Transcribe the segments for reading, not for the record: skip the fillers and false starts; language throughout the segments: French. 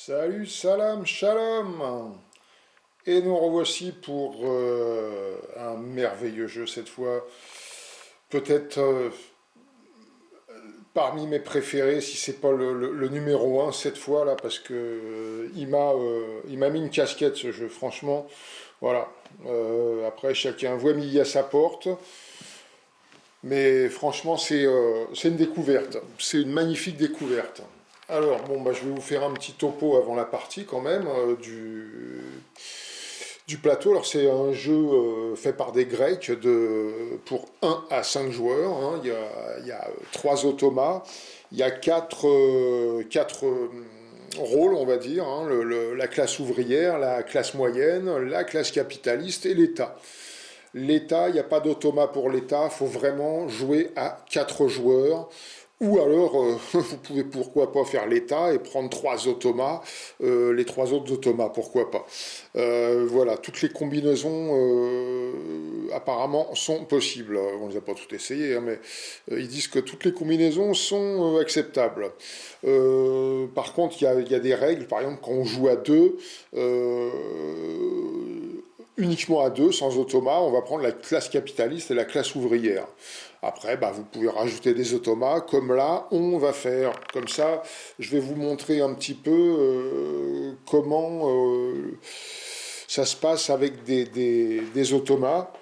Salut, salam, shalom. Et nous revoici pour un merveilleux jeu cette fois. Peut-être parmi mes préférés, si c'est pas le numéro un cette fois là, parce que il m'a mis une casquette ce jeu, franchement. Voilà. Après, chacun voit midi à sa porte. Mais franchement, c'est une découverte. C'est une magnifique découverte. Alors, bon, bah, je vais vous faire un petit topo avant la partie quand même du plateau. Alors, c'est un jeu fait par des Grecs pour 1 à 5 joueurs. Hein. Il y a 3 automates. Il y a 4 rôles, on va dire. Hein. La classe ouvrière, la classe moyenne, la classe capitaliste et l'État. L'État, il n'y a pas d'automat pour l'État, il faut vraiment jouer à 4 joueurs. Ou alors, vous pouvez pourquoi pas faire l'État et prendre 3 automates, les 3 autres automates, pourquoi pas. Voilà, toutes les combinaisons apparemment sont possibles. On ne les a pas toutes essayées, hein, mais ils disent que toutes les combinaisons sont acceptables. Par contre, il y a des règles, par exemple, quand on joue à deux, uniquement à deux, sans automat, on va prendre la classe capitaliste et la classe ouvrière. Après, bah, vous pouvez rajouter des automates, comme là, on va faire. Comme ça, je vais vous montrer un petit peu comment ça se passe avec des automates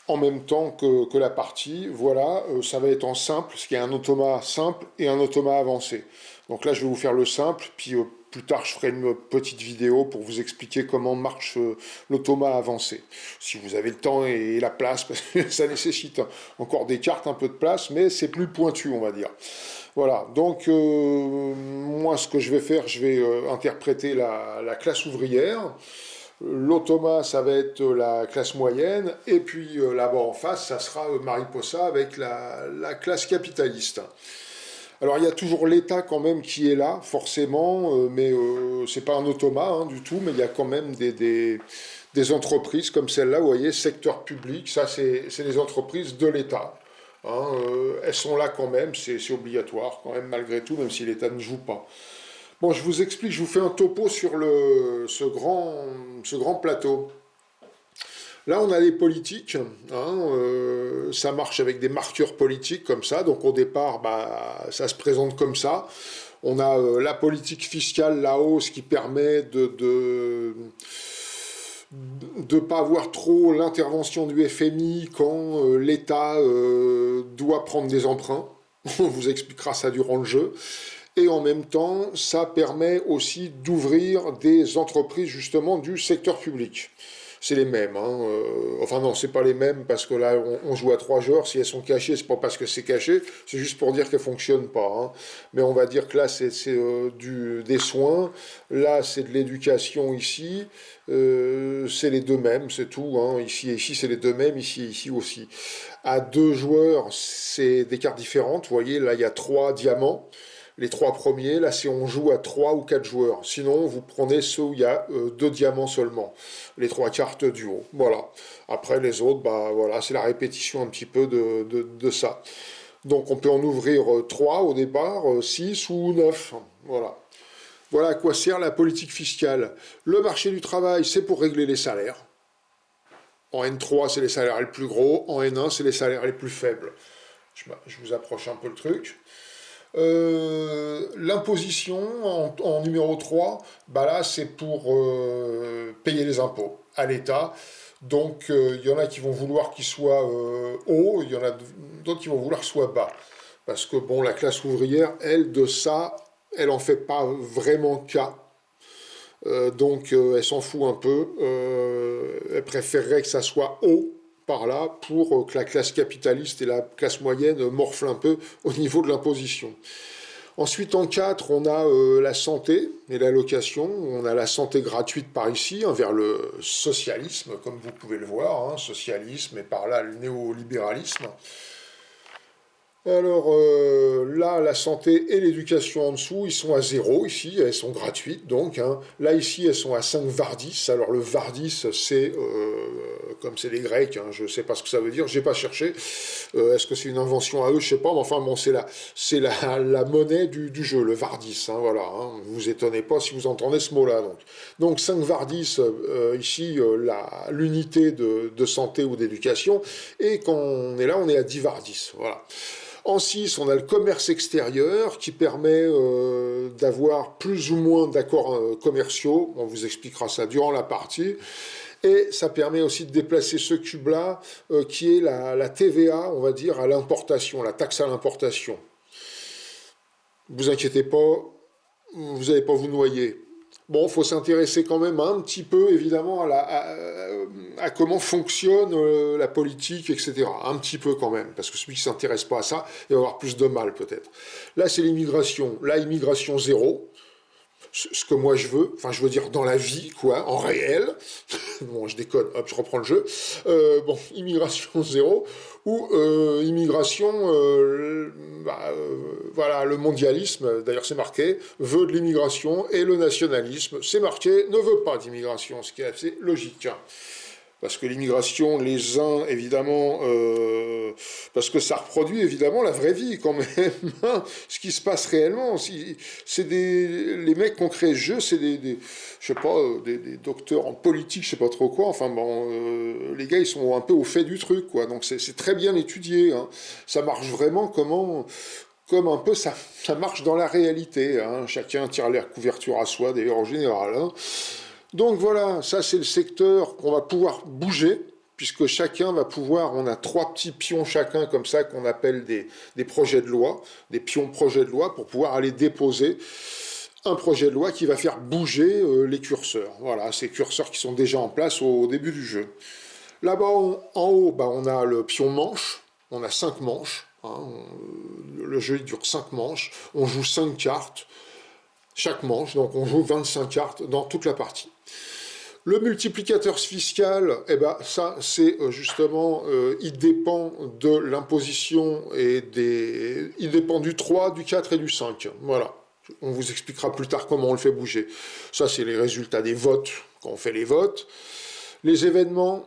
en même temps que la partie. Voilà, ça va être en simple, parce qu'il y a un automat simple et un automat avancé. Donc là, je vais vous faire le simple, puis plus tard, je ferai une petite vidéo pour vous expliquer comment marche l'automat avancé. Si vous avez le temps et la place, parce que ça nécessite encore des cartes, un peu de place, mais c'est plus pointu, on va dire. Voilà, donc moi, ce que je vais faire, je vais interpréter la classe ouvrière. L'automat, ça va être la classe moyenne, et puis là-bas en face, ça sera Mariposa avec la classe capitaliste. Alors il y a toujours l'État quand même qui est là, forcément, mais c'est pas un automat hein, du tout, mais il y a quand même des entreprises comme celle-là, vous voyez, secteur public, ça c'est les entreprises de l'État. Hein, elles sont là quand même, c'est obligatoire quand même malgré tout, même si l'État ne joue pas. Bon, je vous explique, je vous fais un topo sur ce grand plateau. Là, on a les politiques. Hein, ça marche avec des marqueurs politiques comme ça. Donc au départ, bah, ça se présente comme ça. On a la politique fiscale, la hausse qui permet de pas avoir trop l'intervention du FMI quand l'État doit prendre des emprunts. On vous expliquera ça durant le jeu. Et en même temps, ça permet aussi d'ouvrir des entreprises justement du secteur public. C'est les mêmes. Hein. Enfin non, c'est pas les mêmes parce que là, on joue à 3 joueurs. Si elles sont cachées, c'est pas parce que c'est caché, c'est juste pour dire qu'elles fonctionnent pas. Hein. Mais on va dire que là, c'est des soins. Là, c'est de l'éducation ici. C'est les deux mêmes, c'est tout. Hein. Ici, c'est les deux mêmes. Ici aussi. À 2 joueurs, c'est des cartes différentes. Vous voyez, là, il y a 3 diamants. Les 3 premiers, là, c'est on joue à 3 ou 4 joueurs. Sinon, vous prenez ceux où il y a 2 diamants seulement. Les 3 cartes du haut. Voilà. Après, les autres, bah voilà, c'est la répétition un petit peu de ça. Donc, on peut en ouvrir 3 au départ, 6 ou 9. Voilà. Voilà à quoi sert la politique fiscale. Le marché du travail, c'est pour régler les salaires. En N3, c'est les salaires les plus gros. En N1, c'est les salaires les plus faibles. Je vous approche un peu le truc. L'imposition en numéro 3, bah là c'est pour payer les impôts à l'État. Donc il y en a qui vont vouloir qu'il soit haut, il y en a d'autres qui vont vouloir qu'il soit bas. Parce que bon, la classe ouvrière, elle, de ça, elle en fait pas vraiment cas. Donc elle s'en fout un peu. Elle préférerait que ça soit haut par là pour que la classe capitaliste et la classe moyenne morflent un peu au niveau de l'imposition. Ensuite, en 4, on a la santé et l'allocation. On a la santé gratuite par ici, hein, vers le socialisme, comme vous pouvez le voir. Hein, socialisme et par là le néolibéralisme. Alors là, la santé et l'éducation en dessous, ils sont à 0 ici, elles sont gratuites donc, hein. Là ici, elles sont à 5 Vardis. Alors le Vardis, c'est, comme c'est les Grecs, hein, je ne sais pas ce que ça veut dire, j'ai pas cherché. Est-ce que c'est une invention à eux, je sais pas, mais enfin bon, la monnaie du jeu, le Vardis, hein, voilà. Hein. Ne vous étonnez pas si vous entendez ce mot-là. Donc 5 Vardis, ici, l'unité de santé ou d'éducation, et quand on est là, on est à 10 Vardis, voilà. En 6, on a le commerce extérieur qui permet d'avoir plus ou moins d'accords commerciaux. On vous expliquera ça durant la partie. Et ça permet aussi de déplacer ce cube-là, qui est la TVA, on va dire, à l'importation, la taxe à l'importation. Ne vous inquiétez pas, vous n'allez pas vous noyer. Bon, il faut s'intéresser quand même un petit peu, évidemment, à comment fonctionne la politique, etc. Un petit peu quand même, parce que celui qui ne s'intéresse pas à ça, il va avoir plus de mal peut-être. Là, c'est l'immigration. Là, immigration zéro. Ce que moi je veux, enfin je veux dire dans la vie, quoi, en réel. Bon, je déconne, hop, je reprends le jeu. Bon, immigration zéro, ou immigration, voilà, le mondialisme, d'ailleurs c'est marqué, veut de l'immigration, et le nationalisme, c'est marqué, ne veut pas d'immigration, ce qui est assez logique. Hein. Parce que l'immigration, les uns, évidemment, parce que ça reproduit évidemment la vraie vie quand même, hein, ce qui se passe réellement. C'est les mecs qui ont créé ce jeu, c'est je sais pas, des docteurs en politique, je sais pas trop quoi. Enfin bon, les gars, ils sont un peu au fait du truc, quoi. Donc c'est très bien étudié. Hein. Ça marche vraiment comme un peu ça marche dans la réalité. Hein. Chacun tire la couverture à soi, d'ailleurs en général. Hein. Donc voilà, ça c'est le secteur qu'on va pouvoir bouger, puisque chacun va pouvoir, on a 3 petits pions chacun comme ça qu'on appelle des projets de loi, des pions projets de loi pour pouvoir aller déposer un projet de loi qui va faire bouger les curseurs. Voilà, ces curseurs qui sont déjà en place au début du jeu. Là-bas en haut, bah, on a le pion manche, on a 5 manches, hein, le jeu il dure 5 manches, on joue 5 cartes chaque manche, donc on joue 25 cartes dans toute la partie. Le multiplicateur fiscal, eh ben, ça, c'est justement, il dépend de l'imposition il dépend du 3, du 4 et du 5. Voilà. On vous expliquera plus tard comment on le fait bouger. Ça, c'est les résultats des votes, quand on fait les votes. Les événements,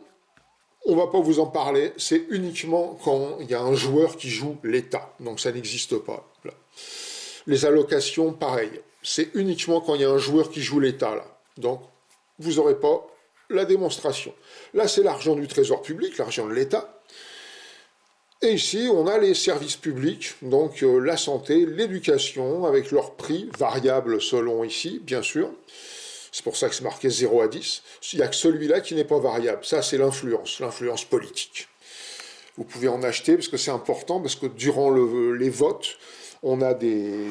on ne va pas vous en parler, c'est uniquement quand il y a un joueur qui joue l'État. Donc ça n'existe pas. Là. Les allocations, pareil. C'est uniquement quand il y a un joueur qui joue l'État, là. Donc, vous n'aurez pas la démonstration. Là, c'est l'argent du trésor public, l'argent de l'État. Et ici, on a les services publics, donc la santé, l'éducation, avec leurs prix variables selon ici, bien sûr. C'est pour ça que c'est marqué 0 à 10. Il n'y a que celui-là qui n'est pas variable. Ça, c'est l'influence politique. Vous pouvez en acheter parce que c'est important, parce que durant les votes, on a des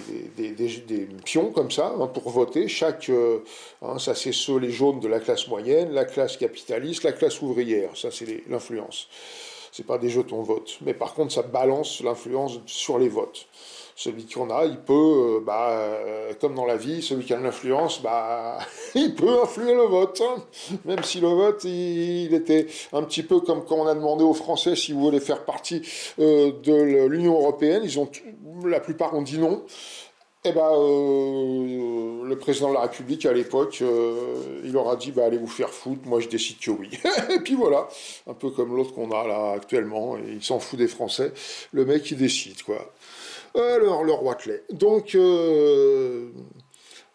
pions comme ça hein, pour voter. Ça c'est ceux, les jaunes de la classe moyenne, la classe capitaliste, la classe ouvrière. Ça c'est l'influence. C'est pas des jetons vote. Mais par contre, ça balance l'influence sur les votes. Celui qu'on a, il peut, comme dans la vie, celui qui a de l'influence, il peut influer le vote. Hein. Même si le vote, il était un petit peu comme quand on a demandé aux Français si vous voulez faire partie de l'Union européenne. La plupart ont dit non. Eh le président de la République, à l'époque, il leur a dit allez vous faire foutre, moi je décide que oui. Et puis voilà, un peu comme l'autre qu'on a là actuellement, il s'en fout des Français, le mec il décide quoi. Alors, le Roitelet. Donc,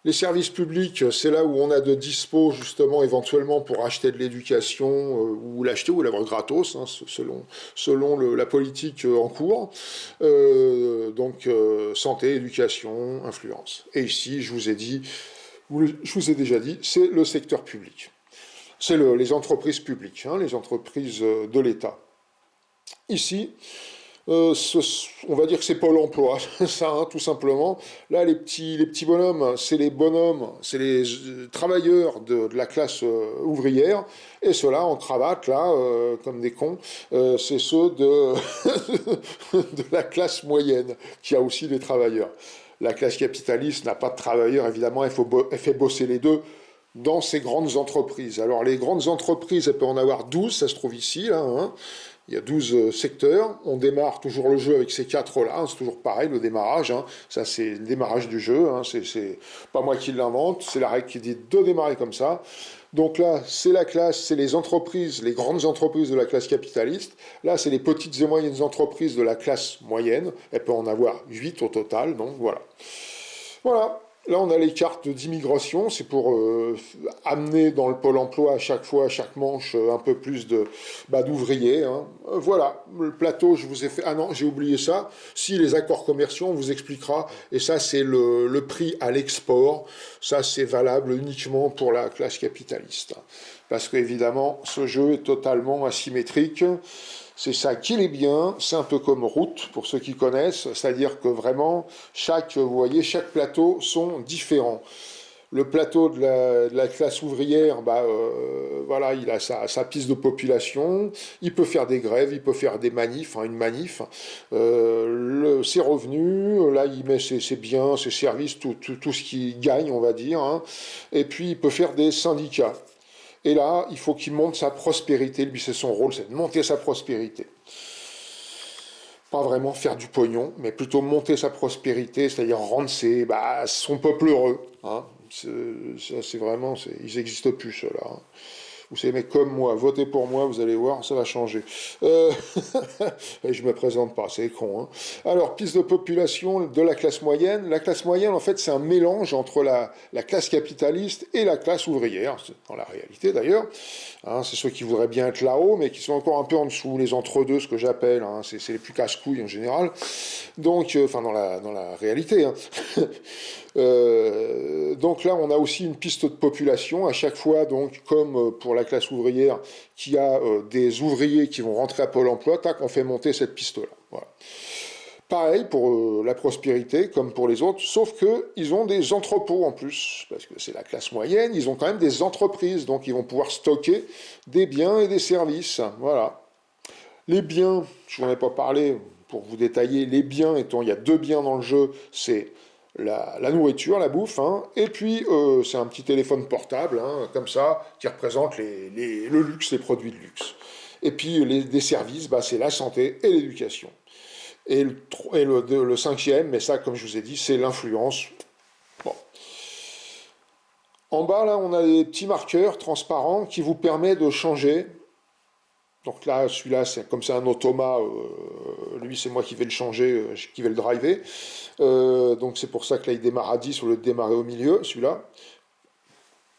les services publics, c'est là où on a de dispo, justement, éventuellement, pour acheter de l'éducation, ou l'acheter ou l'avoir gratos, hein, selon la politique en cours. Santé, éducation, influence. Et ici, je vous ai déjà dit, c'est le secteur public. C'est les entreprises publiques, hein, les entreprises de l'État. Ici, on va dire que c'est Pôle emploi, ça, hein, tout simplement. Là, les petits bonhommes, c'est les travailleurs de la classe ouvrière, et ceux-là, en cravate, là, comme des cons, c'est ceux de la classe moyenne, qui a aussi des travailleurs. La classe capitaliste n'a pas de travailleurs, évidemment, elle fait bosser les deux dans ces grandes entreprises. Alors, les grandes entreprises, elles peuvent en avoir 12, ça se trouve ici, là, hein. Il y a 12 secteurs. On démarre toujours le jeu avec ces 4-là. Hein, c'est toujours pareil, le démarrage. Hein. Ça, c'est le démarrage du jeu. Hein. C'est pas moi qui l'invente. C'est la règle qui dit de démarrer comme ça. Donc là, c'est la classe, c'est les entreprises, les grandes entreprises de la classe capitaliste. Là, c'est les petites et moyennes entreprises de la classe moyenne. Elle peut en avoir 8 au total. Donc voilà. Voilà. Là, on a les cartes d'immigration, c'est pour amener dans le pôle emploi à chaque fois, à chaque manche, un peu plus d'ouvriers. Hein. Voilà, le plateau, je vous ai fait... Ah non, j'ai oublié ça. Si, les accords commerciaux, on vous expliquera. Et ça, c'est le prix à l'export. Ça, c'est valable uniquement pour la classe capitaliste. Parce qu'évidemment, ce jeu est totalement asymétrique. C'est ça qui est bien, c'est un peu comme route pour ceux qui connaissent, c'est-à-dire que vraiment, vous voyez, chaque plateau sont différents. Le plateau de la classe ouvrière, voilà, il a sa piste de population, il peut faire des grèves, il peut faire des manifs, hein, une manif, ses revenus, là il met ses biens, ses services, tout ce qu'il gagne, on va dire, hein, et puis il peut faire des syndicats. Et là, il faut qu'il monte sa prospérité. Lui, c'est son rôle, c'est de monter sa prospérité. Pas vraiment faire du pognon, mais plutôt monter sa prospérité, c'est-à-dire rendre son peuple heureux. Hein. C'est vraiment, ils n'existent plus, ceux-là. Hein. Vous savez, mais comme moi, votez pour moi, vous allez voir, ça va changer. Et je ne me présente pas, c'est con. Hein. Alors, piste de population de la classe moyenne. La classe moyenne, en fait, c'est un mélange entre la classe capitaliste et la classe ouvrière, dans la réalité d'ailleurs. Hein, c'est ceux qui voudraient bien être là-haut, mais qui sont encore un peu en dessous, les entre-deux, ce que j'appelle. Hein, c'est les plus casse-couilles en général. Donc, dans la réalité. Hein. Donc là, on a aussi une piste de population. À chaque fois, donc, comme pour la classe ouvrière, qui a des ouvriers qui vont rentrer à Pôle emploi, tac, on fait monter cette piste-là. Voilà. Pareil pour la prospérité, comme pour les autres, sauf qu'ils ont des entrepôts en plus, parce que c'est la classe moyenne, ils ont quand même des entreprises, donc ils vont pouvoir stocker des biens et des services. Voilà. Les biens, je n'en ai pas parlé, pour vous détailler, les biens étant, il y a 2 biens dans le jeu, c'est la nourriture, la bouffe, hein, et puis c'est un petit téléphone portable, hein, comme ça, qui représente le luxe, les produits de luxe. Et puis des services, c'est la santé et l'éducation. Et le 5e, mais ça, comme je vous ai dit, c'est l'influence. Bon. En bas, là, on a des petits marqueurs transparents qui vous permettent de changer. Donc là, celui-là, comme c'est un automa, lui, c'est moi qui vais le changer, qui vais le driver. Donc c'est pour ça que là, il démarre à 10 au lieu de démarrer au milieu, celui-là.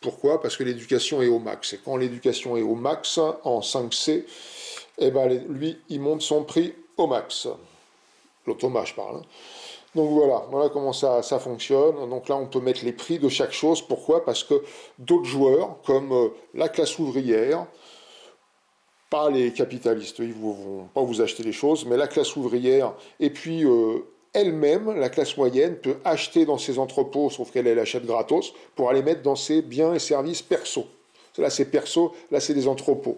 Pourquoi? Parce que l'éducation est au max. Et quand l'éducation est au max, en 5C, lui, il monte son prix au max. L'automa, je parle. Hein. Donc voilà comment ça fonctionne. Donc là, on peut mettre les prix de chaque chose. Pourquoi? Parce que d'autres joueurs, comme la classe ouvrière, pas les capitalistes, ils ne vont pas vous acheter les choses, mais la classe ouvrière, et puis elle-même, la classe moyenne, peut acheter dans ses entrepôts, sauf qu'elle achète gratos, pour aller mettre dans ses biens et services perso. Là, c'est perso, là, c'est des entrepôts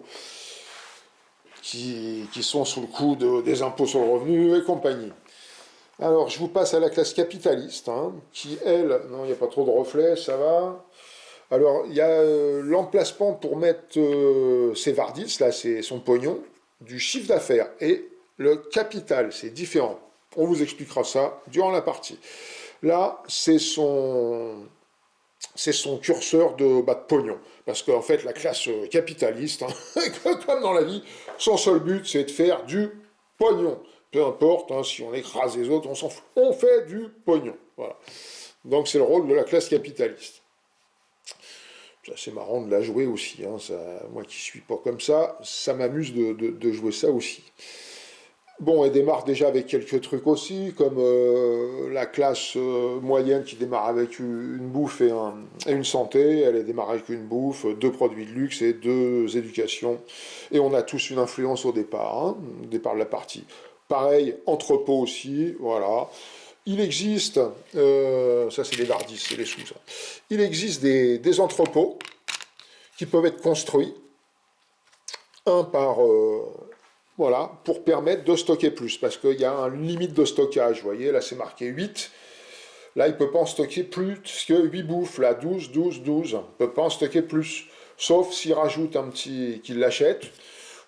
qui sont sous le coup des impôts sur le revenu et compagnie. Alors, je vous passe à la classe capitaliste, hein, qui, elle, non, il n'y a pas trop de reflets, ça va. Alors, il y a l'emplacement pour mettre ses vardices, là, c'est son pognon, du chiffre d'affaires. Et le capital, c'est différent. On vous expliquera ça durant la partie. Là, c'est son curseur de pognon. Parce qu'en fait, la classe capitaliste, hein, comme dans la vie, son seul but, c'est de faire du pognon. Peu importe, hein, si on écrase les autres, on s'en fout. On fait du pognon. Voilà. Donc, c'est le rôle de la classe capitaliste. C'est marrant de la jouer aussi. Hein, moi qui suis pas comme ça m'amuse de jouer ça aussi. Bon, elle démarre déjà avec quelques trucs aussi, comme la classe moyenne qui démarre avec une bouffe et une santé. Elle démarre avec une bouffe, 2 produits de luxe et 2 éducations. Et on a tous une influence au départ, au départ de la partie. Pareil, entrepôt aussi, voilà. Il existe, ça c'est les Vardis, c'est les sous, ça. Il existe des entrepôts qui peuvent être construits, un par, voilà, pour permettre de stocker plus, parce qu'il y a une limite de stockage, vous voyez, là c'est marqué 8, là il ne peut pas en stocker plus que 8 bouffes, là 12, il ne peut pas en stocker plus, sauf s'il rajoute un petit, qu'il l'achète,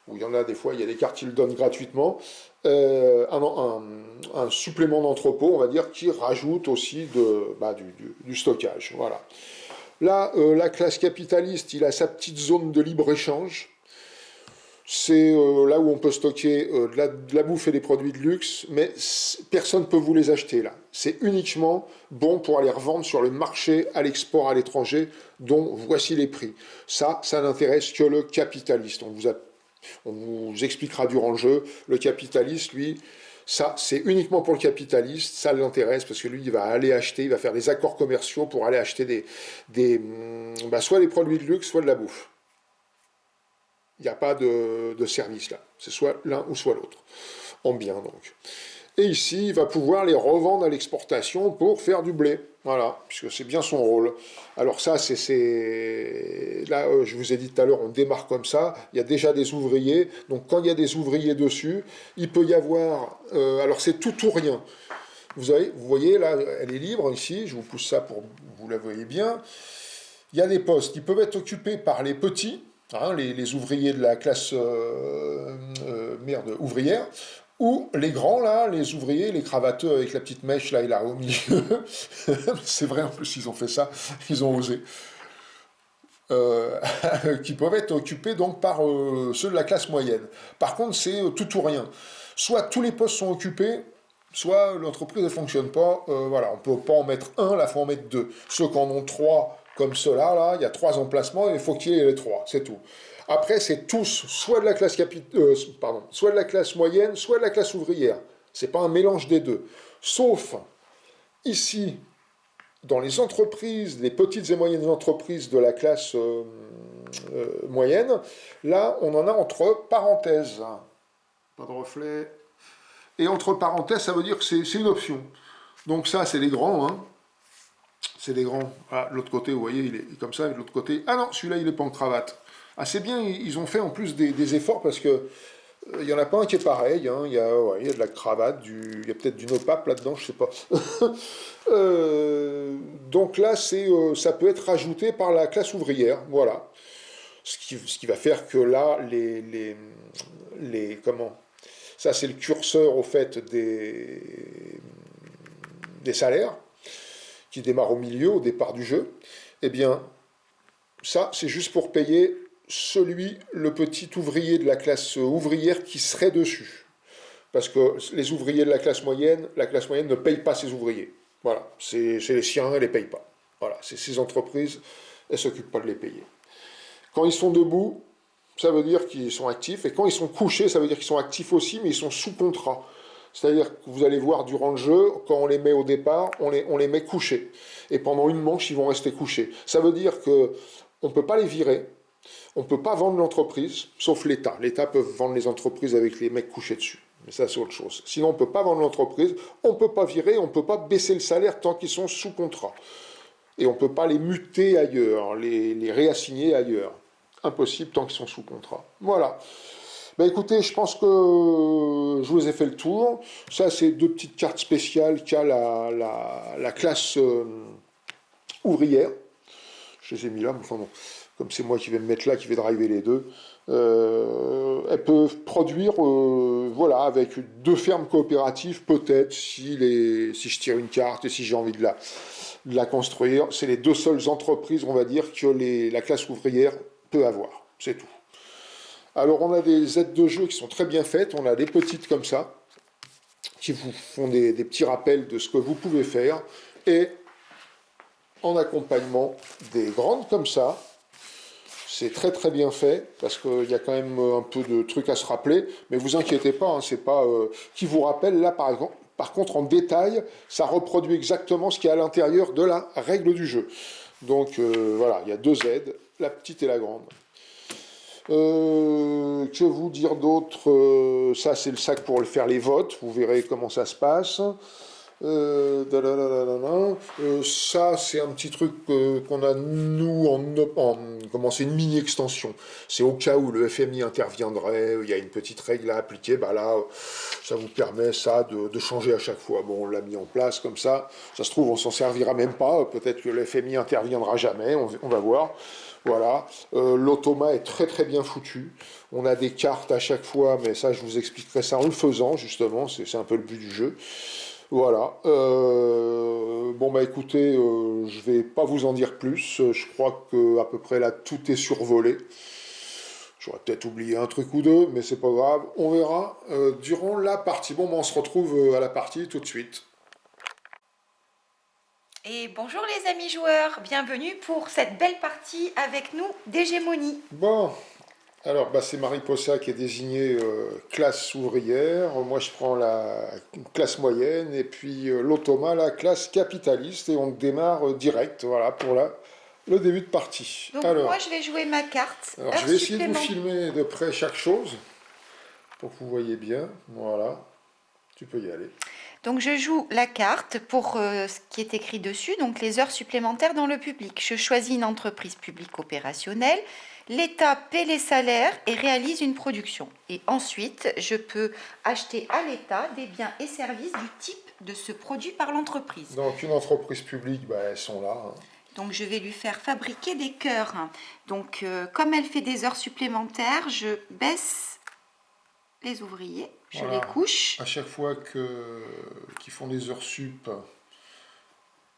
où il y en a des fois, il y a des cartes qui le donnent gratuitement, un supplément d'entrepôt, on va dire, qui rajoute aussi du stockage. Voilà. Là, la classe capitaliste, il a sa petite zone de libre-échange. C'est là où on peut stocker de la bouffe et des produits de luxe, mais personne ne peut vous les acheter là. C'est uniquement bon pour aller revendre sur le marché à l'export à l'étranger, dont voici les prix. Ça n'intéresse que le capitaliste. On vous expliquera durant le jeu. Le capitaliste, lui, ça, c'est uniquement pour le capitaliste, ça l'intéresse, parce que lui, il va aller acheter, il va faire des accords commerciaux pour aller acheter soit des produits de luxe, soit de la bouffe. Il n'y a pas de service là. C'est soit l'un ou soit l'autre. En bien donc. Et ici, il va pouvoir les revendre à l'exportation pour faire du blé. Voilà, puisque c'est bien son rôle. Alors ça, là, je vous ai dit tout à l'heure, on démarre comme ça. Il y a déjà des ouvriers. Donc quand il y a des ouvriers dessus, il peut y avoir... alors c'est tout ou rien. Vous voyez, là, elle est libre ici. Je vous pousse ça pour que vous la voyez bien. Il y a des postes qui peuvent être occupés par les petits, les ouvriers de la classe ouvrière, ou les grands, là, les ouvriers, les cravateux avec la petite mèche, là, et là, au milieu. C'est vrai, en plus, ils ont fait ça, ils ont osé. Qui peuvent être occupés donc par ceux de la classe moyenne. Par contre, c'est tout ou rien. Soit tous les postes sont occupés, soit l'entreprise ne fonctionne pas. Voilà, on ne peut pas en mettre un, là, il faut en mettre deux. Ceux qui en ont trois, comme ceux-là, là, il y a 3 emplacements et il faut qu'il y ait les 3, c'est tout. Après, c'est tous soit de la classe soit de la classe moyenne, soit de la classe ouvrière. C'est pas un mélange des deux. Sauf ici, dans les entreprises, les petites et moyennes entreprises de la classe moyenne, là, on en a entre parenthèses. Pas de reflet. Et entre parenthèses, ça veut dire que c'est une option. Donc ça, c'est les grands, hein. C'est des grands. Ah, l'autre côté, vous voyez, il est comme ça, et de l'autre côté... Ah non, celui-là, il n'est pas en cravate. Ah, c'est bien, ils ont fait en plus des efforts, parce que il n'y en a pas un qui est pareil. Hein. Il y a de la cravate, il y a peut-être du no-pape là-dedans, je ne sais pas. Donc là, ça peut être rajouté par la classe ouvrière, voilà. Ce qui va faire que là, comment... Ça, c'est le curseur, au fait, des salaires, qui démarre au milieu, au départ du jeu, eh bien, ça, c'est juste pour payer le petit ouvrier de la classe ouvrière qui serait dessus. Parce que les ouvriers de la classe moyenne ne paye pas ses ouvriers. Voilà, c'est les siens, elle ne les paye pas. Voilà, c'est ces entreprises, elles ne s'occupent pas de les payer. Quand ils sont debout, ça veut dire qu'ils sont actifs, et quand ils sont couchés, ça veut dire qu'ils sont actifs aussi, mais ils sont sous contrat. C'est-à-dire que vous allez voir durant le jeu, quand on les met au départ, on les met couchés. Et pendant une manche, ils vont rester couchés. Ça veut dire qu'on ne peut pas les virer, on ne peut pas vendre l'entreprise, sauf l'État. L'État peut vendre les entreprises avec les mecs couchés dessus. Mais ça, c'est autre chose. Sinon, on ne peut pas vendre l'entreprise, on ne peut pas virer, on ne peut pas baisser le salaire tant qu'ils sont sous contrat. Et on ne peut pas les muter ailleurs, les réassigner ailleurs. Impossible tant qu'ils sont sous contrat. Voilà. Ben écoutez, je pense que je vous ai fait le tour. Ça, c'est 2 petites cartes spéciales qu'a la classe ouvrière. Je les ai mis là, mais enfin bon, comme c'est moi qui vais me mettre là, qui vais driver les deux. Elles peuvent produire, voilà, avec 2 fermes coopératives, peut-être, si je tire une carte et si j'ai envie de la construire. C'est les 2 seules entreprises, on va dire, que la classe ouvrière peut avoir. C'est tout. Alors on a des aides de jeu qui sont très bien faites, on a des petites comme ça, qui vous font des petits rappels de ce que vous pouvez faire, et en accompagnement des grandes comme ça, c'est très très bien fait, parce qu'il y a quand même un peu de trucs à se rappeler, mais vous inquiétez pas, hein, c'est pas... qui vous rappelle, là par exemple, par contre en détail, ça reproduit exactement ce qu'il y a à l'intérieur de la règle du jeu. Donc voilà, il y a 2 aides, la petite et la grande. Que vous dire d'autre? Ça, c'est le sac pour faire les votes. Vous verrez comment ça se passe. Ça, c'est un petit truc qu'on a, nous, comment c'est une mini-extension. C'est au cas où le FMI interviendrait, il y a une petite règle à appliquer, bah là, ça vous permet ça de changer à chaque fois. Bon, on l'a mis en place comme ça se trouve, on s'en servira même pas, peut-être que le FMI interviendra jamais, on va voir. Voilà, l'automa est très très bien foutu. On a des cartes à chaque fois, mais ça je vous expliquerai ça en le faisant justement, c'est un peu le but du jeu. Voilà. Bon bah écoutez, je vais pas vous en dire plus. Je crois que à peu près là tout est survolé. J'aurais peut-être oublié un truc ou deux, mais c'est pas grave. On verra durant la partie. Bon, bah, on se retrouve à la partie tout de suite. Et bonjour les amis joueurs, bienvenue pour cette belle partie avec nous d'hégémonie. Bon, alors bah, c'est Mariposa qui est désignée classe ouvrière. Moi je prends la classe moyenne et puis l'automa la classe capitaliste et on démarre direct. Voilà pour le début de partie. Donc Alors, moi je vais jouer ma carte. je vais essayer de vous filmer de près chaque chose pour que vous voyez bien. Voilà, tu peux y aller. Donc je joue la carte pour ce qui est écrit dessus, donc les heures supplémentaires dans le public. Je choisis une entreprise publique opérationnelle, l'État paie les salaires et réalise une production. Et ensuite, je peux acheter à l'État des biens et services du type de ce produit par l'entreprise. Donc une entreprise publique, bah, elles sont là. Hein. Donc je vais lui faire fabriquer des cœurs. Donc comme elle fait des heures supplémentaires, je baisse les ouvriers, je les couche. À chaque fois qu'ils font des heures sup,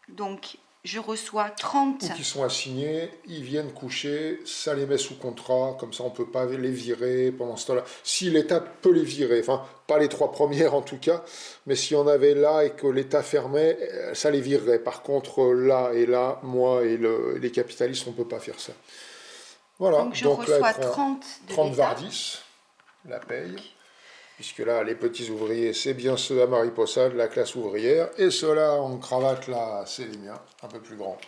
donc je reçois 30. ou qui sont assignés, ils viennent coucher, ça les met sous contrat, comme ça on ne peut pas les virer pendant ce temps-là. Si l'État peut les virer, enfin pas les 3 premières en tout cas, mais si on avait là et que l'État fermait, ça les virerait. Par contre là et là, moi et les capitalistes, on ne peut pas faire ça. Voilà, donc je reçois là, 30 Vardis, la paye. Puisque là, les petits ouvriers, c'est bien ceux à Mariposa, de la classe ouvrière, et ceux-là en cravate, là, c'est les miens, un peu plus grands.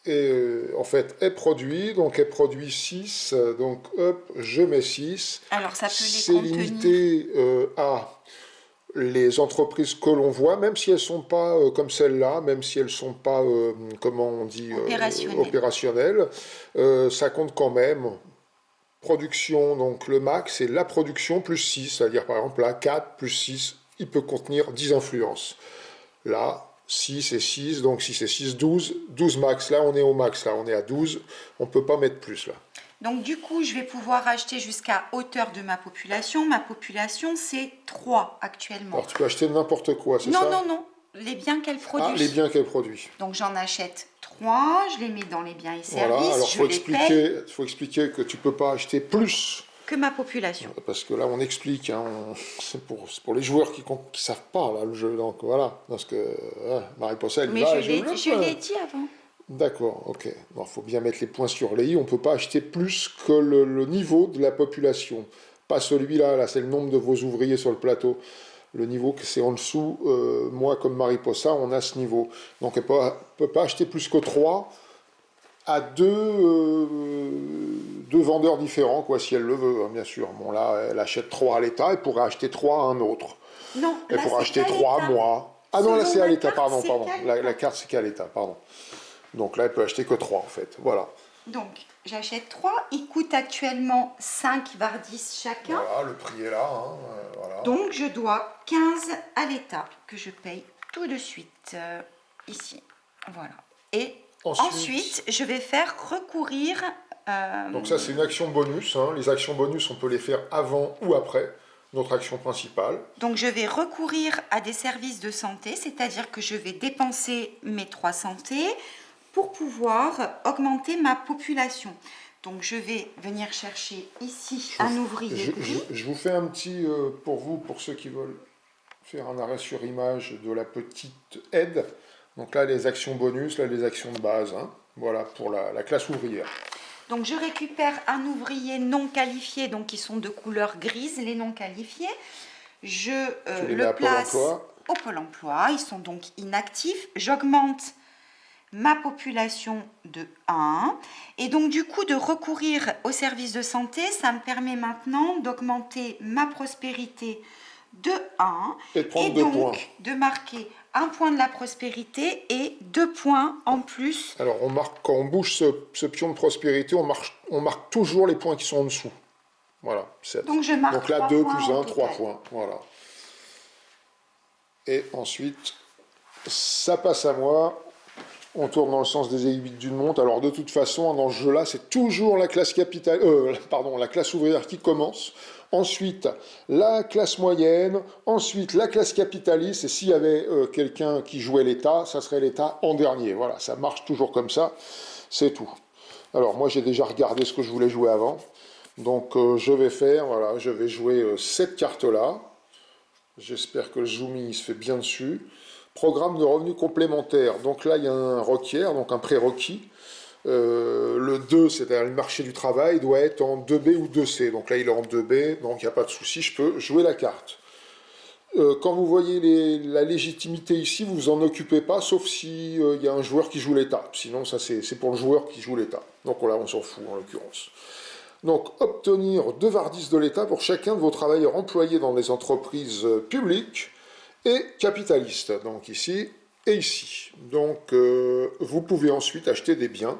Et en fait, elle produit, donc elle produit 6, donc hop, je mets 6. Alors ça peut les c'est limité à les entreprises que l'on voit, même si elles ne sont pas comme celle-là, même si elles ne sont pas, comment on dit, opérationnelles, ça compte quand même. Production, donc le max, c'est la production plus 6, c'est-à-dire par exemple là, 4 plus 6, il peut contenir 10 influences. Là, 6 et 6, donc 6 et 6, 12, 12 max, là on est au max, là on est à 12, on ne peut pas mettre plus là. Donc du coup, je vais pouvoir acheter jusqu'à hauteur de ma population. Ma population, c'est 3 actuellement. Alors tu peux acheter n'importe quoi, c'est ça? Non, les biens qu'elle produit. Ah, les biens qu'elle produit. Donc j'en achète 3, je les mets dans les biens et services, voilà, alors il faut expliquer que tu ne peux pas acheter plus que ma population. Parce que là on explique, hein, c'est pour les joueurs qui ne savent pas là, le jeu, donc voilà, parce que Mariposa, Mais je l'ai dit avant. D'accord, ok. Il faut bien mettre les points sur les i, on ne peut pas acheter plus que le niveau de la population. Pas celui-là, là c'est le nombre de vos ouvriers sur le plateau. Le niveau que c'est en dessous, moi comme Mariposa, on a ce niveau. Donc elle ne peut pas acheter plus que 3 à deux vendeurs différents, quoi, si elle le veut, hein, bien sûr. Bon là, elle achète 3 à l'État, elle pourrait acheter 3 à un autre. Non, elle pourrait acheter 3 à moi. Ah non, là c'est à l'État, pardon. La carte c'est qu'à l'État, pardon. Donc là, elle peut acheter que 3 en fait, voilà. Donc j'achète 3, ils coûtent actuellement 5 Vardis chacun. Voilà, le prix est là, hein, voilà. Donc je dois 15 à l'État, que je paye tout de suite, ici. Voilà. Et ensuite, je vais faire recourir... Donc ça, c'est une action bonus. Hein. Les actions bonus, on peut les faire avant ou après notre action principale. Donc je vais recourir à des services de santé, c'est-à-dire que je vais dépenser mes 3 santé pour pouvoir augmenter ma population. Donc je vais venir chercher ici un ouvrier. Je vous fais un petit, pour vous, pour ceux qui veulent faire un arrêt sur image de la petite aide. Donc là, les actions bonus, là, les actions de base. Hein. Voilà, pour la classe ouvrière. Donc je récupère un ouvrier non qualifié, donc qui sont de couleur grise, les non qualifiés. Je le place au Pôle emploi, ils sont donc inactifs. J'augmente ma population de 1. Et donc du coup, de recourir aux services de santé, ça me permet maintenant d'augmenter ma prospérité de 1 Et de prendre et 2 donc points. de marquer un point de la prospérité et 2 points en plus. Alors, quand on bouge ce pion de prospérité, on marque toujours les points qui sont en dessous. Voilà, 7. Donc je marque Donc là, 3 2 points plus en 1, 3 total. points. Voilà. Et ensuite, ça passe à moi. On tourne dans le sens des aiguilles d'une montre. Alors de toute façon, dans ce jeu-là, c'est toujours la classe la classe ouvrière qui commence. Ensuite, la classe moyenne. Ensuite, la classe capitaliste. Et s'il y avait quelqu'un qui jouait l'État, ça serait l'État en dernier. Voilà, ça marche toujours comme ça. C'est tout. Alors moi, j'ai déjà regardé ce que je voulais jouer avant. Donc je vais jouer cette carte-là. J'espère que le zooming il se fait bien dessus. Programme de revenus complémentaires. Donc là, il y a un requiert, donc un prérequis. Le 2, c'est-à-dire le marché du travail, doit être en 2B ou 2C. Donc là, il est en 2B, donc il n'y a pas de souci, je peux jouer la carte. Quand vous voyez la légitimité ici, vous vous en occupez pas, sauf si y a un joueur qui joue l'État. Sinon, ça c'est pour le joueur qui joue l'État. Donc là, on s'en fout en l'occurrence. Donc, obtenir 2 Vardis de l'État pour chacun de vos travailleurs employés dans les entreprises publiques et capitalistes. Donc ici et ici. Donc, vous pouvez ensuite acheter des biens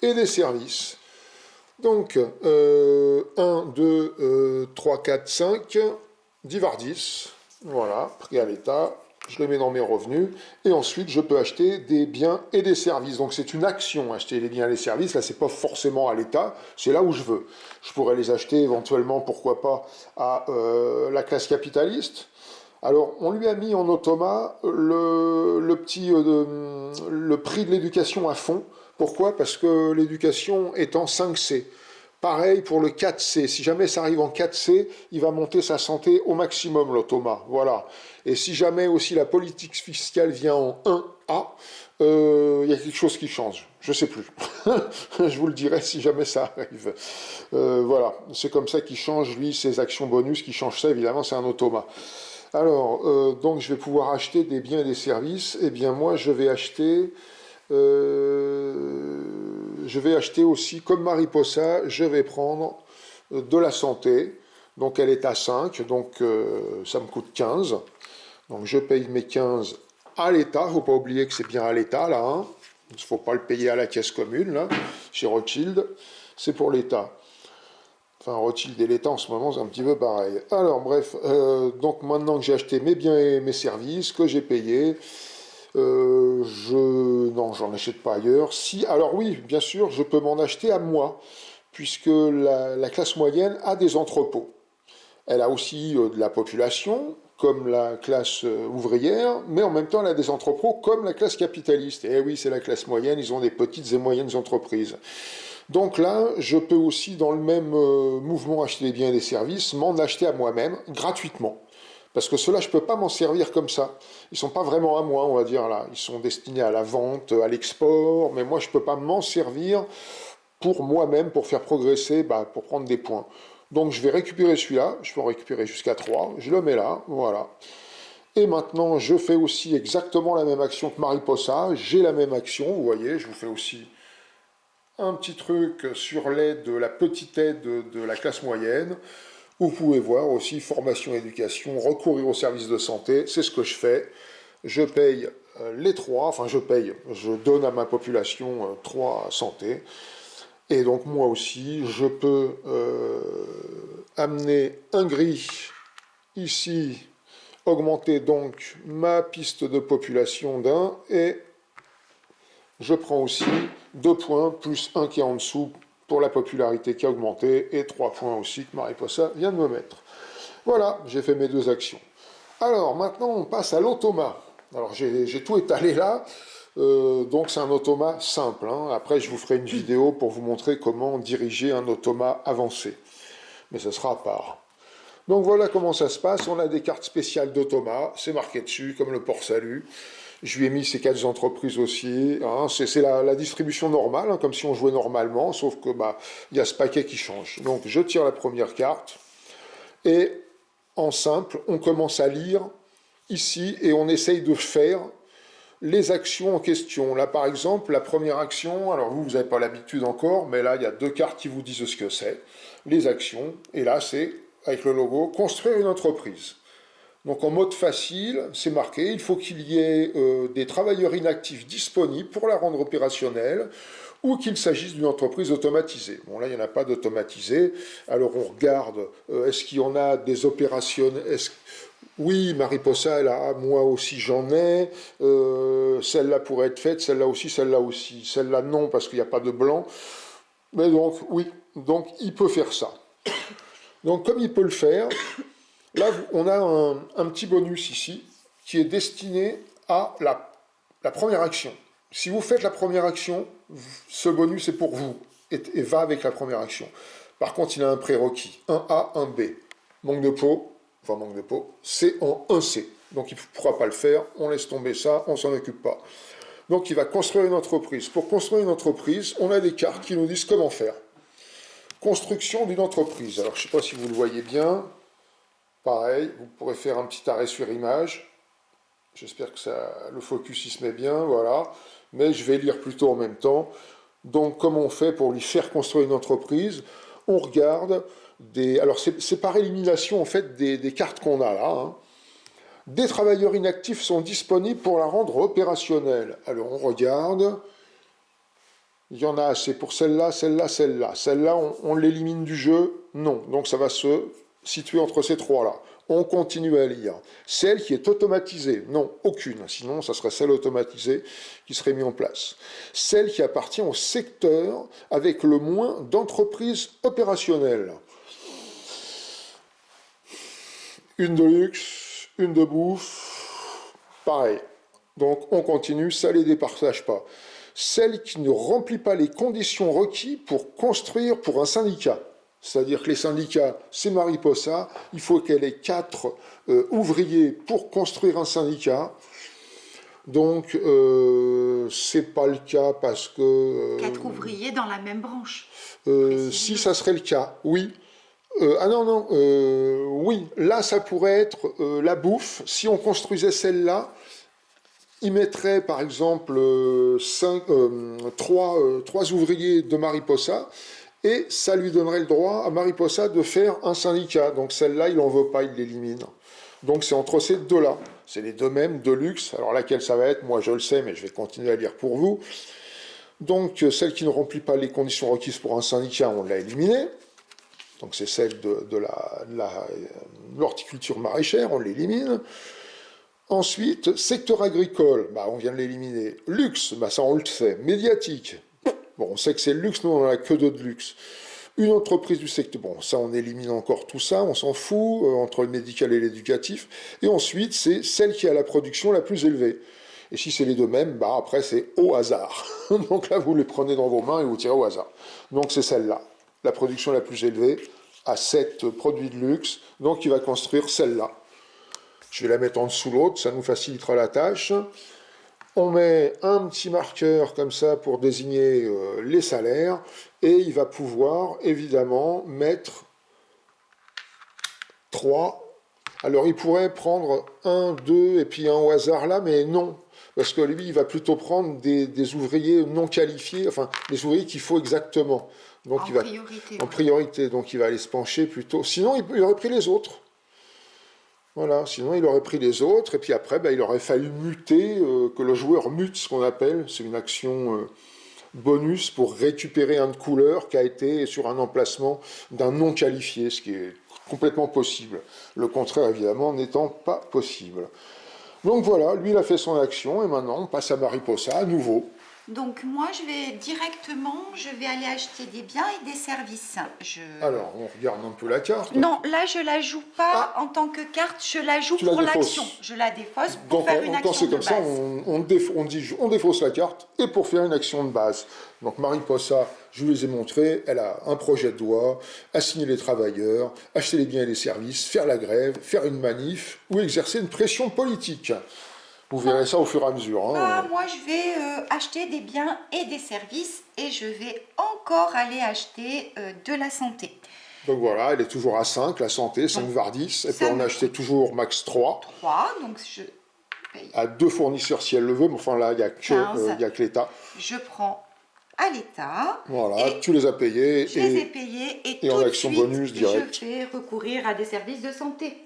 et des services. Donc, 1, 2, 3, 4, 5, 10 Vardis. Voilà, prix à l'État. Je les mets dans mes revenus, et ensuite je peux acheter des biens et des services. Donc c'est une action, acheter les biens et les services. Là, c'est pas forcément à l'État, c'est là où je veux. Je pourrais les acheter éventuellement, pourquoi pas, à la classe capitaliste. Alors, on lui a mis en automat le prix de l'éducation à fond. Pourquoi? Parce que l'éducation est en 5C. Pareil pour le 4C. Si jamais ça arrive en 4C, il va monter sa santé au maximum, l'automa. Voilà. Et si jamais aussi la politique fiscale vient en 1A, il y a quelque chose qui change. Je sais plus. Je vous le dirai si jamais ça arrive. Voilà. C'est comme ça qu'il change, lui, ses actions bonus. Qui change ça, évidemment, c'est un automa. Alors, donc je vais pouvoir acheter des biens et des services. Eh bien, moi, je vais acheter aussi, comme Mariposa, je vais prendre de la santé. Donc elle est à 5, donc ça me coûte 15. Donc je paye mes 15 à l'État. Il ne faut pas oublier que c'est bien à l'État, là. Hein. Il ne faut pas le payer à la caisse commune, là, chez Rothschild. C'est pour l'État. Enfin, Rothschild et l'État, en ce moment, c'est un petit peu pareil. Alors, bref, donc maintenant que j'ai acheté mes biens et mes services, que j'ai payé, non, j'en achète pas ailleurs. Si, alors oui, bien sûr, je peux m'en acheter à moi, puisque la classe moyenne a des entrepôts. Elle a aussi de la population, comme la classe ouvrière, mais en même temps, elle a des entrepôts comme la classe capitaliste. Et oui, c'est la classe moyenne, ils ont des petites et moyennes entreprises. Donc là, je peux aussi, dans le même mouvement acheter des biens et des services, m'en acheter à moi-même, gratuitement. Parce que ceux-là, je ne peux pas m'en servir comme ça. Ils ne sont pas vraiment à moi, on va dire là. Ils sont destinés à la vente, à l'export, mais moi, je ne peux pas m'en servir pour moi-même, pour faire progresser, pour prendre des points. Donc je vais récupérer celui-là, je peux en récupérer jusqu'à 3, je le mets là, voilà. Et maintenant, je fais aussi exactement la même action que Mariposa, j'ai la même action, vous voyez, je vous fais aussi un petit truc sur l'aide, la petite aide de la classe moyenne. Vous pouvez voir aussi formation, éducation, recourir aux services de santé, c'est ce que je fais. Je paye les 3, enfin je donne à ma population 3 santé. Et donc moi aussi, je peux amener un gris ici, augmenter donc ma piste de population d'un, et je prends aussi 2 points plus 1 qui est en dessous pour la popularité qui a augmenté, et 3 points aussi que Mariposa vient de me mettre. Voilà, j'ai fait mes 2 actions. Alors maintenant on passe à l'automa. Alors j'ai tout étalé là. Donc c'est un automa simple. Hein. Après, je vous ferai une vidéo pour vous montrer comment diriger un automa avancé. Mais ce sera à part. Donc voilà comment ça se passe. On a des cartes spéciales d'automa. C'est marqué dessus, comme le port salut. Je lui ai mis ces 4 entreprises aussi. Hein. C'est la distribution normale, hein, comme si on jouait normalement, sauf que y a ce paquet qui change. Donc je tire la première carte. Et en simple, on commence à lire ici et on essaye de faire les actions en question. Là, par exemple, la première action, alors vous n'avez pas l'habitude encore, mais là, il y a 2 cartes qui vous disent ce que c'est, les actions, et là, c'est, avec le logo, construire une entreprise. Donc en mode facile, c'est marqué, il faut qu'il y ait des travailleurs inactifs disponibles pour la rendre opérationnelle ou qu'il s'agisse d'une entreprise automatisée. Bon, là, il n'y en a pas d'automatisé. Alors on regarde, est-ce qu'il y en a des opérationnels? Oui, Mariposa, là, moi aussi j'en ai. Celle-là pourrait être faite, celle-là aussi, celle-là aussi. Celle-là, non, parce qu'il n'y a pas de blanc. Mais donc, oui, donc il peut faire ça. Donc comme il peut le faire, là, on a un petit bonus ici qui est destiné à la première action. Si vous faites la première action, ce bonus est pour vous et va avec la première action. Par contre, il a un prérequis, un A, un B. Manque de peau, c'est en 1C. Donc il ne pourra pas le faire, on laisse tomber ça, on ne s'en occupe pas. Donc il va construire une entreprise. Pour construire une entreprise, on a des cartes qui nous disent comment faire. Construction d'une entreprise. Alors je ne sais pas si vous le voyez bien. Pareil, vous pourrez faire un petit arrêt sur image. J'espère que le focus il se met bien, voilà. Mais je vais lire plutôt en même temps. Donc comment on fait pour lui faire construire une entreprise? On regarde alors c'est par élimination en fait des cartes qu'on a là. Hein. Des travailleurs inactifs sont disponibles pour la rendre opérationnelle. Alors on regarde. Il y en a assez pour celle-là, celle-là, celle-là. Celle-là, on l'élimine du jeu? Non. Donc ça va se situer entre ces trois-là. On continue à lire. Celle qui est automatisée? Non, aucune. Sinon, ça serait celle automatisée qui serait mise en place. Celle qui appartient au secteur avec le moins d'entreprises opérationnelles. Une de luxe, une de bouffe, pareil. Donc on continue, ça ne les départage pas. Celle qui ne remplit pas les conditions requises pour construire pour un syndicat. C'est-à-dire que les syndicats, c'est Mariposa, il faut qu'elle ait 4 ouvriers pour construire un syndicat. Donc, c'est pas le cas parce que... 4 ouvriers dans la même branche. Si ça serait le cas, oui. Oui, là ça pourrait être la bouffe. Si on construisait celle-là, il mettrait par exemple 3 ouvriers de Mariposa et ça lui donnerait le droit à Mariposa de faire un syndicat. Donc celle-là, il n'en veut pas, il l'élimine. Donc c'est entre ces deux-là. C'est les deux mêmes, de luxe. Alors laquelle ça va être, moi je le sais, mais je vais continuer à lire pour vous. Donc celle qui ne remplit pas les conditions requises pour un syndicat, on l'a éliminée. Donc c'est celle de l'horticulture maraîchère, on l'élimine. Ensuite, secteur agricole, on vient de l'éliminer. Luxe, ça on le sait. Médiatique, on sait que c'est le luxe, nous on n'en a que deux de luxe. Une entreprise du secteur, ça on élimine encore tout ça, on s'en fout, entre le médical et l'éducatif. Et ensuite, c'est celle qui a la production la plus élevée. Et si c'est les deux mêmes, après c'est au hasard. Donc là, vous les prenez dans vos mains et vous tirez au hasard. Donc c'est celle-là, la production la plus élevée, à 7 produits de luxe, donc il va construire celle-là. Je vais la mettre en dessous l'autre, ça nous facilitera la tâche. On met un petit marqueur comme ça pour désigner les salaires et il va pouvoir évidemment mettre 3. Alors il pourrait prendre 1, 2 et puis un au hasard là, mais non. Parce que lui, il va plutôt prendre des ouvriers non qualifiés, enfin des ouvriers qu'il faut exactement. Donc, priorité. En priorité, donc il va aller se pencher plutôt. Sinon, il aurait pris les autres. Voilà, sinon il aurait pris les autres, et puis après, il aurait fallu muter, que le joueur mute, ce qu'on appelle, c'est une action bonus pour récupérer un de couleur qui a été sur un emplacement d'un non qualifié, ce qui est complètement possible. Le contraire, évidemment, n'étant pas possible. Donc voilà, lui, il a fait son action, et maintenant, on passe à Mariposa, à nouveau. Donc moi, je vais aller acheter des biens et des services. Alors, on regarde un peu la carte. Non, là, je la joue pas en tant que carte, je la joue pour l'action. Je la défausse pour faire une action de base. Quand c'est comme ça, on défausse la carte et pour faire une action de base. Donc Mariposa, je vous les ai montrés, elle a un projet de loi, assigner les travailleurs, acheter les biens et les services, faire la grève, faire une manif ou exercer une pression politique. Vous verrez ça au fur et à mesure. Moi, je vais acheter des biens et des services et je vais encore aller acheter de la santé. Donc voilà, elle est toujours à 5, la santé, 5 var 10. Elle peut en acheter toujours max 3. 3, donc je paye. À 2 fournisseurs si elle le veut, mais enfin là, il n'y a que l'État. Je prends à l'État. Voilà, tu les as payés. Je les ai payés et tout en de action suite, bonus direct. je fais recourir à des services de santé.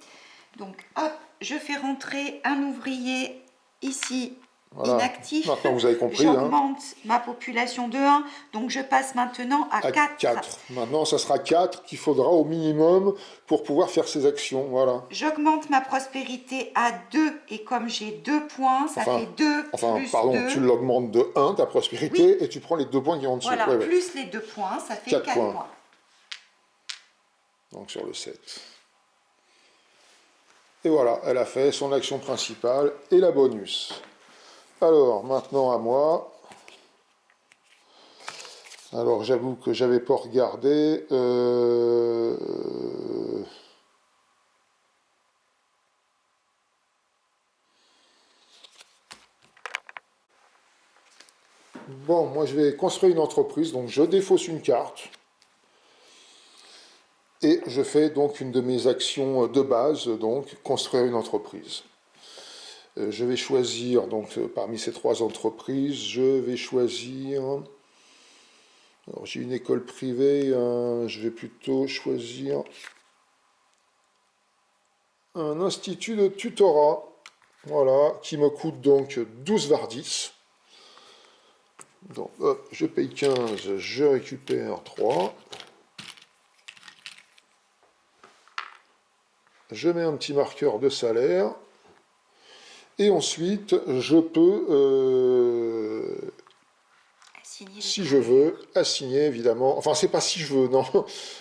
Donc, hop, je fais rentrer un ouvrier ici, Voilà. inactif. Maintenant, vous avez compris. J'augmente ma population de 1, donc je passe maintenant à 4. Maintenant, ça sera 4 qu'il faudra au minimum pour pouvoir faire ces actions. Voilà. J'augmente ma prospérité à 2, et comme j'ai 2 points, ça fait 2 plus pardon, 2. tu l'augmentes de 1, ta prospérité, oui. Et tu prends les 2 points qui sont en dessous. Voilà, plus les 2 points, ça fait 4 points. Donc sur le 7. Et voilà, elle a fait son action principale et la bonus. Alors, maintenant à moi. Alors, j'avoue que j'avais pas regardé. Bon, moi je vais construire une entreprise, donc je défausse une carte. Et je fais donc une de mes actions de base, donc construire une entreprise. Je vais choisir, donc parmi ces 3 entreprises, je vais choisir... Alors j'ai une école privée, je vais plutôt choisir un institut de tutorat, voilà, qui me coûte donc 12 Vardis. Donc hop, je paye 15, je récupère 3. Je mets un petit marqueur de salaire. Et ensuite, je peux, si je veux, assigner évidemment. Enfin, c'est pas si je veux, non.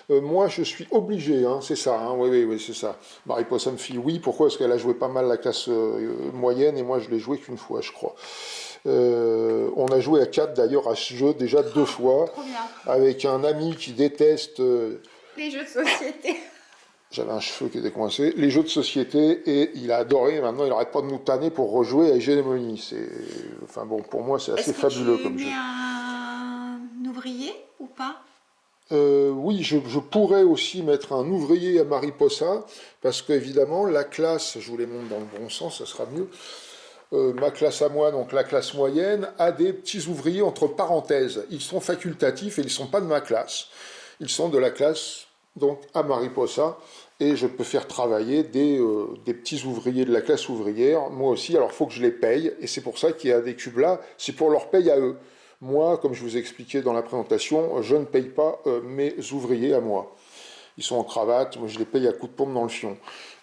Moi, je suis obligé, hein, c'est ça. Hein, oui, c'est ça. Mariposa me fit oui. Pourquoi? Parce qu'elle a joué pas mal la classe moyenne et moi, je l'ai joué qu'une fois, je crois. On a joué à 4 d'ailleurs à ce jeu déjà 2 fois. Trop bien. Avec un ami qui déteste les jeux de société. J'avais un cheveu qui était coincé. Les jeux de société, et il a adoré. Maintenant, il n'arrête pas de nous tanner pour rejouer à Hégémonie. Enfin bon, pour moi, c'est assez fabuleux comme jeu. Est-ce que tu mets un ouvrier ou pas? Oui, je pourrais aussi mettre un ouvrier à Mariposa, parce qu'évidemment, la classe, je vous les montre dans le bon sens, ça sera mieux. Ma classe à moi, donc la classe moyenne, a des petits ouvriers entre parenthèses. Ils sont facultatifs et ils ne sont pas de ma classe. Ils sont de la classe donc à Mariposa, et je peux faire travailler des petits ouvriers de la classe ouvrière, moi aussi. Alors il faut que je les paye, et c'est pour ça qu'il y a des cubes là, c'est pour leur paye à eux. Moi, comme je vous ai expliqué dans la présentation, je ne paye pas mes ouvriers à moi. Ils sont en cravate, moi je les paye à coups de paume dans le fion.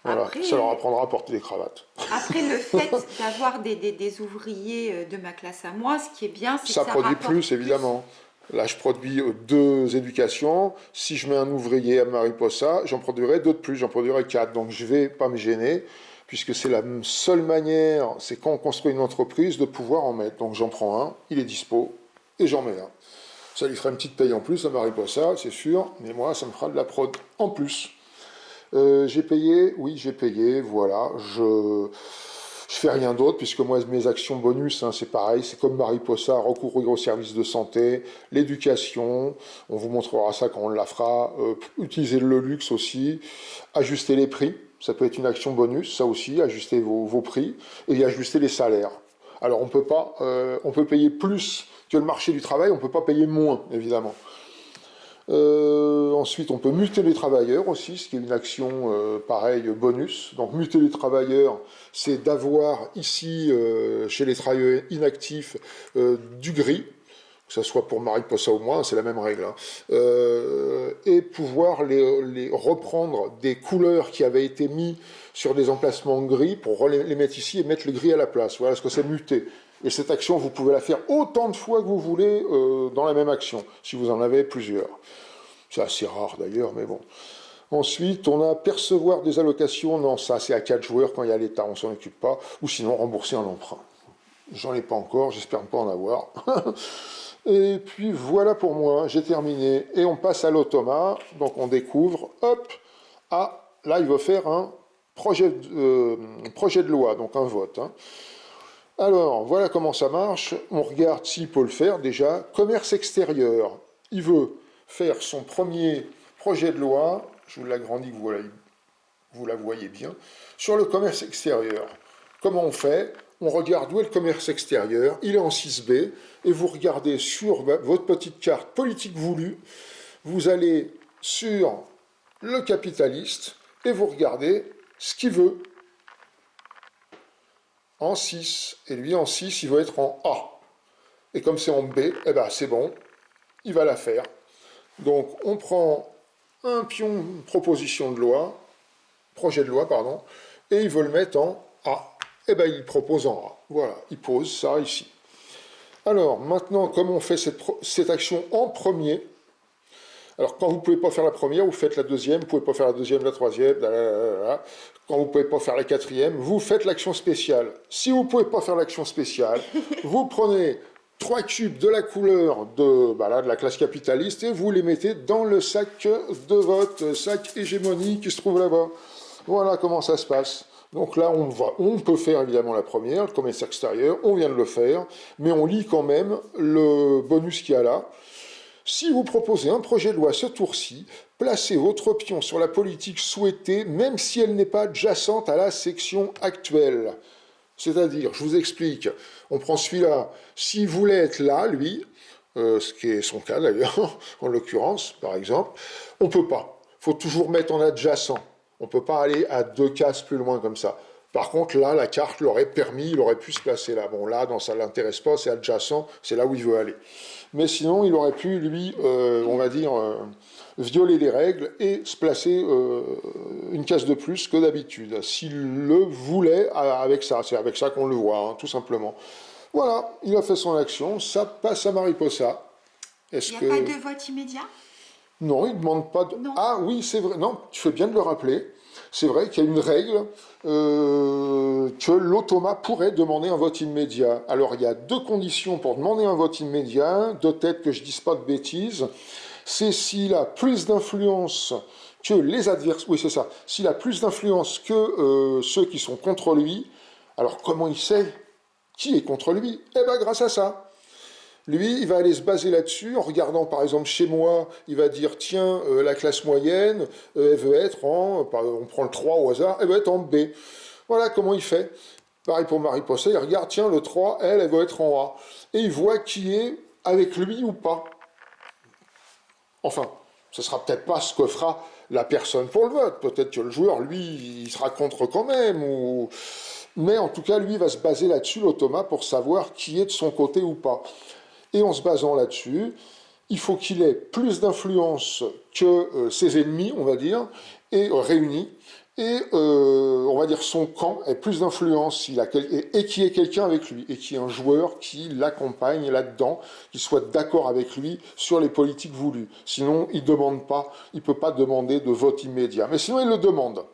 Voilà, après, ça leur apprendra à porter des cravates. Après, le fait d'avoir des ouvriers de ma classe à moi, ce qui est bien, c'est que ça produit plus, évidemment. Là, je produis 2 éducations. Si je mets un ouvrier à Mariposa, j'en produirai 2 de plus, j'en produirai 4. Donc, je ne vais pas me gêner, puisque c'est la seule manière, c'est quand on construit une entreprise, de pouvoir en mettre. Donc, j'en prends un, il est dispo, et j'en mets un. Ça lui fera une petite paye en plus à Mariposa, c'est sûr, mais moi, ça me fera de la prod en plus. J'ai payé, oui, j'ai payé, voilà. Je fais rien d'autre, puisque moi, mes actions bonus, hein, c'est pareil, c'est comme Mariposa, recourir aux services de santé, l'éducation, on vous montrera ça quand on la fera, utiliser le luxe aussi, ajuster les prix, ça peut être une action bonus, ça aussi, ajuster vos prix, et ajuster les salaires. Alors, on peut payer plus que le marché du travail, on ne peut pas payer moins, évidemment. Ensuite, on peut muter les travailleurs aussi, ce qui est une action pareille bonus. Donc muter les travailleurs, c'est d'avoir ici, chez les travailleurs inactifs, du gris, que ce soit pour Mariposa ou moi, c'est la même règle, hein. Et pouvoir les reprendre des couleurs qui avaient été mises sur des emplacements gris pour les mettre ici et mettre le gris à la place. Voilà ce que c'est muter. Et cette action, vous pouvez la faire autant de fois que vous voulez dans la même action, si vous en avez plusieurs. C'est assez rare d'ailleurs, mais bon. Ensuite, on a percevoir des allocations. Non, ça c'est à 4 joueurs quand il y a l'État, on ne s'en occupe pas. Ou sinon, rembourser un emprunt. J'en ai pas encore, j'espère ne pas en avoir. Et puis voilà pour moi, j'ai terminé. Et on passe à l'automa. Donc on découvre, hop, là il va faire un projet de loi, donc un vote, hein. Alors, voilà comment ça marche. On regarde s'il peut le faire déjà. Commerce extérieur. Il veut faire son premier projet de loi. Je vous l'agrandis, vous la voyez bien. Sur le commerce extérieur. Comment on fait? On regarde où est le commerce extérieur. Il est en 6B. Et vous regardez sur votre petite carte politique voulue. Vous allez sur le capitaliste et vous regardez ce qu'il veut. en 6. Et lui, en 6, il va être en A. Et comme c'est en B, eh ben, c'est bon, il va la faire. Donc, on prend un pion, une proposition de loi, projet de loi, pardon, et il veut le mettre en A. Eh bien, il propose en A. Voilà, il pose ça ici. Alors, maintenant, comme on fait cette action en premier, alors quand vous ne pouvez pas faire la première, vous faites la deuxième, vous ne pouvez pas faire la deuxième, la troisième, quand vous ne pouvez pas faire la quatrième, vous faites l'action spéciale. Si vous ne pouvez pas faire l'action spéciale, vous prenez 3 cubes de la couleur de la classe capitaliste et vous les mettez dans le sac de vote, sac hégémonie qui se trouve là-bas. Voilà comment ça se passe. Donc là, on peut faire évidemment la première, le commerce extérieur, on vient de le faire, mais on lit quand même le bonus qu'il y a là. Si vous proposez un projet de loi ce tour-ci, placez votre pion sur la politique souhaitée, même si elle n'est pas adjacente à la section actuelle. C'est-à-dire, je vous explique, on prend celui-là, s'il voulait être là, lui, ce qui est son cas d'ailleurs, en l'occurrence, par exemple, on ne peut pas. Il faut toujours mettre en adjacent. On ne peut pas aller à 2 cases plus loin comme ça. Par contre, là, la carte l'aurait permis, il aurait pu se placer là. Bon, là, ça ne l'intéresse pas, c'est adjacent, c'est là où il veut aller. Mais sinon, il aurait pu, lui, on va dire, violer les règles et se placer une case de plus que d'habitude, s'il le voulait avec ça. C'est avec ça qu'on le voit, hein, tout simplement. Voilà, il a fait son action, ça passe à Mariposa. Il n'y a pas de vote immédiat? Non, il ne demande pas de... Non. Ah oui, c'est vrai, non, tu fais bien de le rappeler. C'est vrai qu'il y a une règle que l'automa pourrait demander un vote immédiat. Alors, il y a 2 conditions pour demander un vote immédiat, de tête que je ne dise pas de bêtises. C'est s'il a plus d'influence que les adversaires. Oui, c'est ça. S'il a plus d'influence que ceux qui sont contre lui. Alors, comment il sait qui est contre lui? Eh bien, grâce à ça. Lui, il va aller se baser là-dessus, en regardant par exemple chez moi, il va dire tiens, la classe moyenne, elle veut être on prend le 3 au hasard, elle veut être en B. Voilà comment il fait. Pareil pour Mariposa, il regarde, tiens, le 3, elle veut être en A. Et il voit qui est avec lui ou pas. Enfin, ce sera peut-être pas ce que fera la personne pour le vote. Peut-être que le joueur, lui, il sera contre quand même. Mais en tout cas, lui, il va se baser là-dessus, l'automa, pour savoir qui est de son côté ou pas. Et en se basant là-dessus, il faut qu'il ait plus d'influence que ses ennemis, on va dire, et réunis. Et on va dire son camp ait plus d'influence et qu'il y ait quelqu'un avec lui, et qu'il y ait un joueur qui l'accompagne là-dedans, qui soit d'accord avec lui sur les politiques voulues. Sinon, il ne peut pas demander de vote immédiat. Mais sinon, il le demande.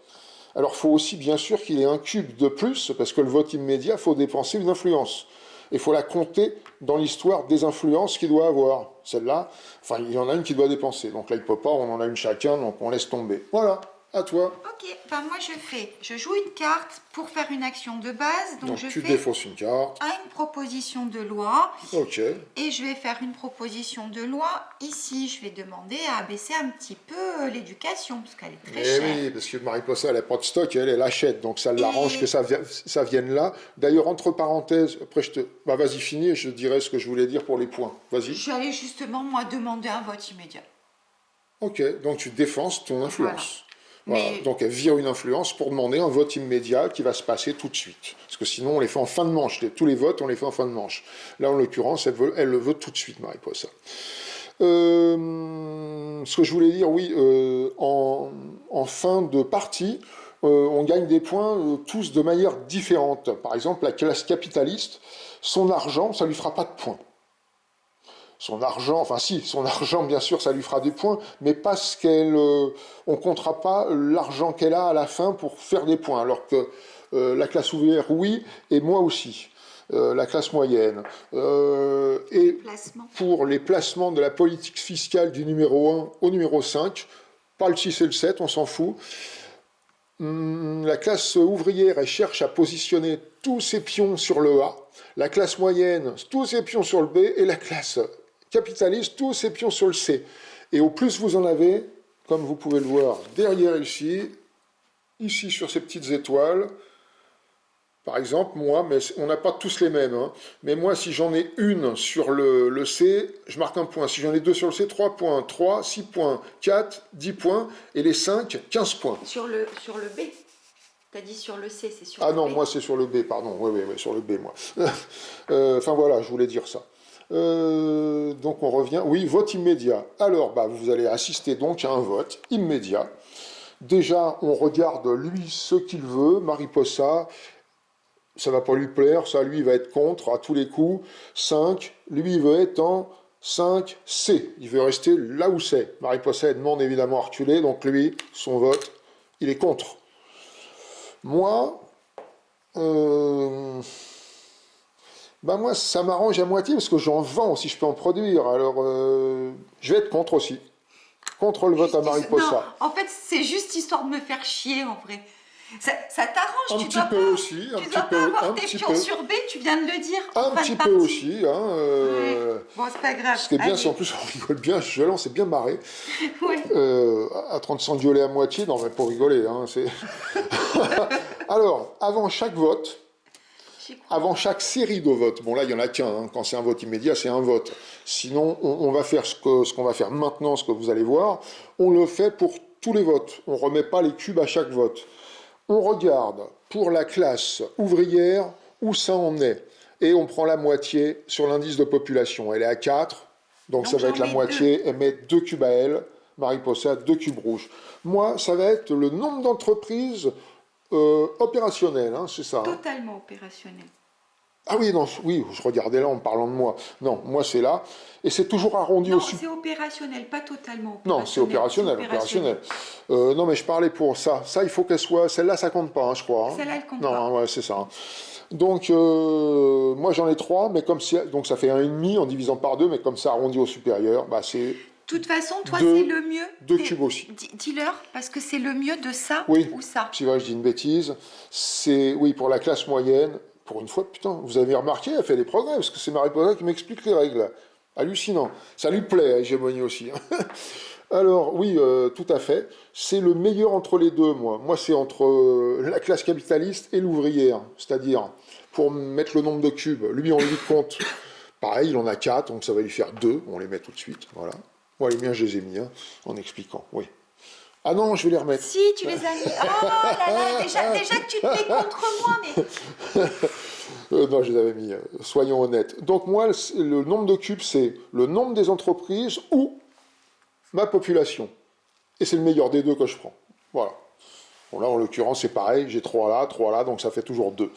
Alors, il faut aussi, bien sûr, qu'il ait un cube de plus, parce que le vote immédiat, il faut dépenser une influence. Il faut la compter dans l'histoire des influences qu'il doit avoir. Celle-là, enfin, il y en a une qu'il doit dépenser. Donc là, il ne peut pas, on en a une chacun, donc on laisse tomber. Voilà, à toi. Ok, ben moi je joue une carte pour faire une action de base. Donc tu défausses une carte. Une proposition de loi. Ok. Et je vais faire une proposition de loi. Ici, je vais demander à abaisser un petit peu l'éducation, parce qu'elle est très chère. Oui, parce que Mariposa, elle n'a pas de stock, elle l'achète, donc ça l'arrange que ça vienne là. D'ailleurs, entre parenthèses, après vas-y, finis et je dirai ce que je voulais dire pour les points. Vas-y. J'allais justement, moi, demander un vote immédiat. Ok, donc tu défenses ton influence. Voilà. Mais... Donc elle vire une influence pour demander un vote immédiat qui va se passer tout de suite. Parce que sinon on les fait en fin de manche. Tous les votes on les fait en fin de manche. Là en l'occurrence elle le veut tout de suite, Mariposa. Ce que je voulais dire, oui, en fin de partie, on gagne des points tous de manière différente. Par exemple, la classe capitaliste, son argent, ça lui fera pas de points. Son argent, enfin si, son argent, bien sûr, ça lui fera des points, mais parce on comptera pas l'argent qu'elle a à la fin pour faire des points, alors que la classe ouvrière, oui, et moi aussi. La classe moyenne. Et pour les placements de la politique fiscale du numéro 1 au numéro 5, pas le 6 et le 7, on s'en fout. La classe ouvrière, elle cherche à positionner tous ses pions sur le A, la classe moyenne, tous ses pions sur le B, et la classe capitaliste, tous ses pions sur le C. Et au plus vous en avez, comme vous pouvez le voir derrière ici sur ces petites étoiles, par exemple, moi, mais on n'a pas tous les mêmes, hein, mais moi, si j'en ai une sur le C, je marque un point. Si j'en ai 2 sur le C, 3 points. 3, 6 points. 4, 10 points. Et les 5, 15 points. Sur le B. Tu as dit sur le C, c'est sur Ah le non, B. moi c'est sur le B, pardon. Oui, sur le B, moi. Enfin voilà, je voulais dire ça. Donc on revient. Oui, vote immédiat. Alors, bah, vous allez assister donc à un vote immédiat. Déjà, on regarde lui ce qu'il veut. Mariposa, ça va pas lui plaire. Ça, lui, il va être contre à tous les coups. 5. Lui, il veut être en 5C. Il veut rester là où c'est. Mariposa elle demande évidemment à reculer. Donc lui, son vote, il est contre. Moi, moi, ça m'arrange à moitié parce que j'en vends si je peux en produire. Alors, je vais être contre aussi. Contre le vote à Non, Mariposa. en fait, c'est juste histoire de me faire chier, en vrai. Ça t'arrange, Un petit peu aussi, un tu petit dois peu, pas avoir un tes petit pions peu. sur B, tu viens de le dire. Un en fin petit de peu partie. aussi. Hein, Ouais. Bon, c'est pas grave. Ce qui est bien, Allez. c'est en plus, on rigole bien. On s'est bien marré. Ouais. À 30 cents violet à moitié, non, mais pour rigoler. Hein, Alors, avant chaque vote, avant chaque série de votes, bon là il y en a qu'un, hein. Quand c'est un vote immédiat c'est un vote. Sinon on va faire ce qu'on va faire maintenant, ce que vous allez voir, on le fait pour tous les votes. On ne remet pas les cubes à chaque vote. On regarde pour la classe ouvrière où ça en est. Et on prend la moitié sur l'indice de population. Elle est à 4, donc ça va être la moitié, elle met 2 cubes à elle. Mariposa, 2 cubes rouges. Moi, ça va être le nombre d'entreprises opérationnelles, hein, c'est ça. Totalement opérationnel. Ah oui, non, oui, je regardais là en parlant de moi. Non, moi c'est là. Et c'est toujours arrondi Non, au c'est opérationnel, pas totalement opérationnel. Non, c'est opérationnel. Non, mais je parlais pour ça. Ça, il faut qu'elle soit... Celle-là, ça compte pas, hein, je crois. Hein. Celle-là, elle compte non, pas. Ouais, c'est ça. Donc, moi j'en ai 3, mais comme si... Donc ça fait 1,5 en divisant par 2, mais comme ça arrondi au supérieur, bah c'est... De toute façon, toi, Deux- c'est le mieux. 2 cubes aussi. Dis-leur, parce que c'est le mieux de ça Oui, ou ça. si je dis une bêtise, c'est... Oui, pour la classe moyenne, pour une fois, putain, vous avez remarqué, elle fait des progrès, parce que c'est Mariposa qui m'explique les règles. Hallucinant. Ça lui plaît, Hégémonie aussi. Alors, oui, tout à fait. C'est le meilleur entre les deux, moi. Moi, c'est entre la classe capitaliste et l'ouvrière. C'est-à-dire, pour mettre le nombre de cubes, lui, on lui compte. Pareil, il en a 4, donc ça va lui faire 2. On les met tout de suite, voilà. Bon, les miens, je les ai mis, hein, en expliquant, oui. Ah non, je vais les remettre. Si, tu les as mis. Oh là là, déjà que tu te mets contre moi, mais... Non, je les avais mis, soyons honnêtes. Donc moi, le nombre de cubes, c'est le nombre des entreprises ou ma population. Et c'est le meilleur des deux que je prends. Voilà. Bon là, en l'occurrence, c'est pareil, j'ai 3 là, donc ça fait toujours 2.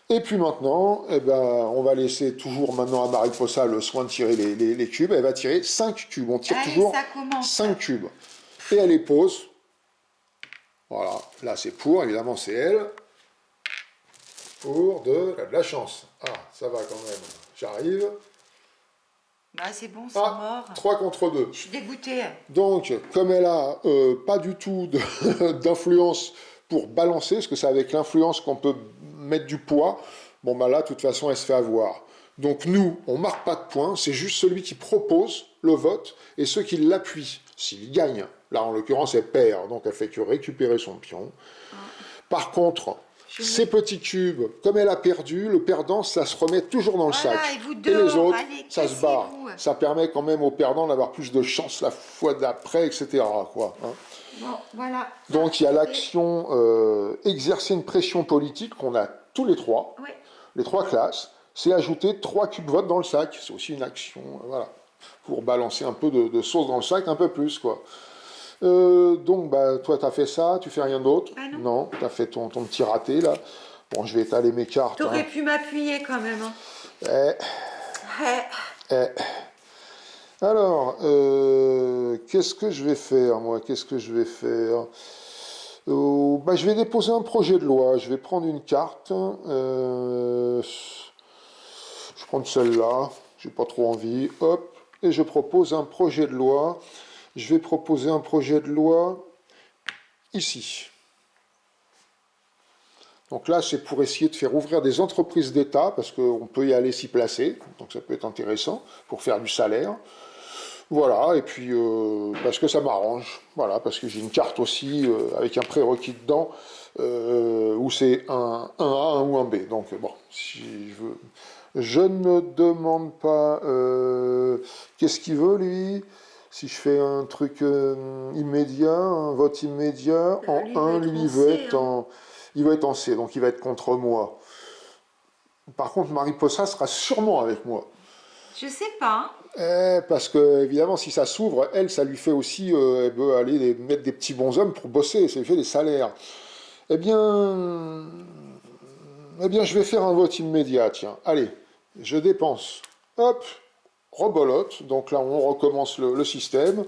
Et puis maintenant, eh ben, on va laisser toujours maintenant à Mariposa le soin de tirer les cubes. Elle va tirer 5 cubes. On tire toujours ça commence. 5 cubes. Et elle les pose. Voilà, là c'est pour, évidemment c'est elle. Pour de la chance. Ah, ça va quand même. J'arrive. Bah, c'est bon, c'est mort. 3 contre 2. Je suis dégoûtée. Donc, comme elle a pas du tout d'influence pour balancer, parce que c'est avec l'influence qu'on peut mettre du poids, bon bah là, de toute façon, elle se fait avoir. Donc nous, on marque pas de points, c'est juste celui qui propose le vote et ceux qui l'appuient. S'il gagne, là en l'occurrence, elle perd, donc elle fait que récupérer son pion. Par contre, ces petits cubes, comme elle a perdu, le perdant, ça se remet toujours dans le sac. Et vous deux, les autres, allez, ça se barre. Ça permet quand même au perdant d'avoir plus de chance la fois d'après, etc. Quoi, hein. Bon, voilà. Donc il y a l'action exercer une pression politique qu'on a tous les 3, les 3 classes, c'est ajouter 3 cubes vote dans le sac. C'est aussi une action, voilà, pour balancer un peu de sauce dans le sac, un peu plus, quoi. Donc, bah, toi, tu as fait ça, tu fais rien d'autre? Bah non, tu as fait ton petit raté, là. Bon, je vais étaler mes cartes. T'aurais pu m'appuyer quand même. Hein. Alors, qu'est-ce que je vais faire, moi? Qu'est-ce que je vais faire? Bah, je vais déposer un projet de loi. Je vais prendre une carte. Je vais prendre celle-là. J'ai pas trop envie. Hop. Et je propose un projet de loi. Je vais proposer un projet de loi ici. Donc là, c'est pour essayer de faire ouvrir des entreprises d'État, parce qu'on peut y aller s'y placer, donc ça peut être intéressant, pour faire du salaire. Voilà, et puis parce que ça m'arrange, voilà, parce que j'ai une carte aussi avec un prérequis dedans, où c'est un A, un ou un B. Donc bon, si je veux... Je ne demande pas... qu'est-ce qu'il veut, lui? Si je fais un truc immédiat, un vote immédiat, en 1, lui veut être en... Il va être en C, donc il va être contre moi. Par contre, Mariposa sera sûrement avec moi. Je sais pas. Parce que, évidemment, si ça s'ouvre, elle, ça lui fait aussi, elle veut aller mettre des petits bonshommes pour bosser, ça lui fait des salaires. Eh bien, je vais faire un vote immédiat, tiens. Allez, je dépense. Hop, rebolote. Donc là, on recommence le système.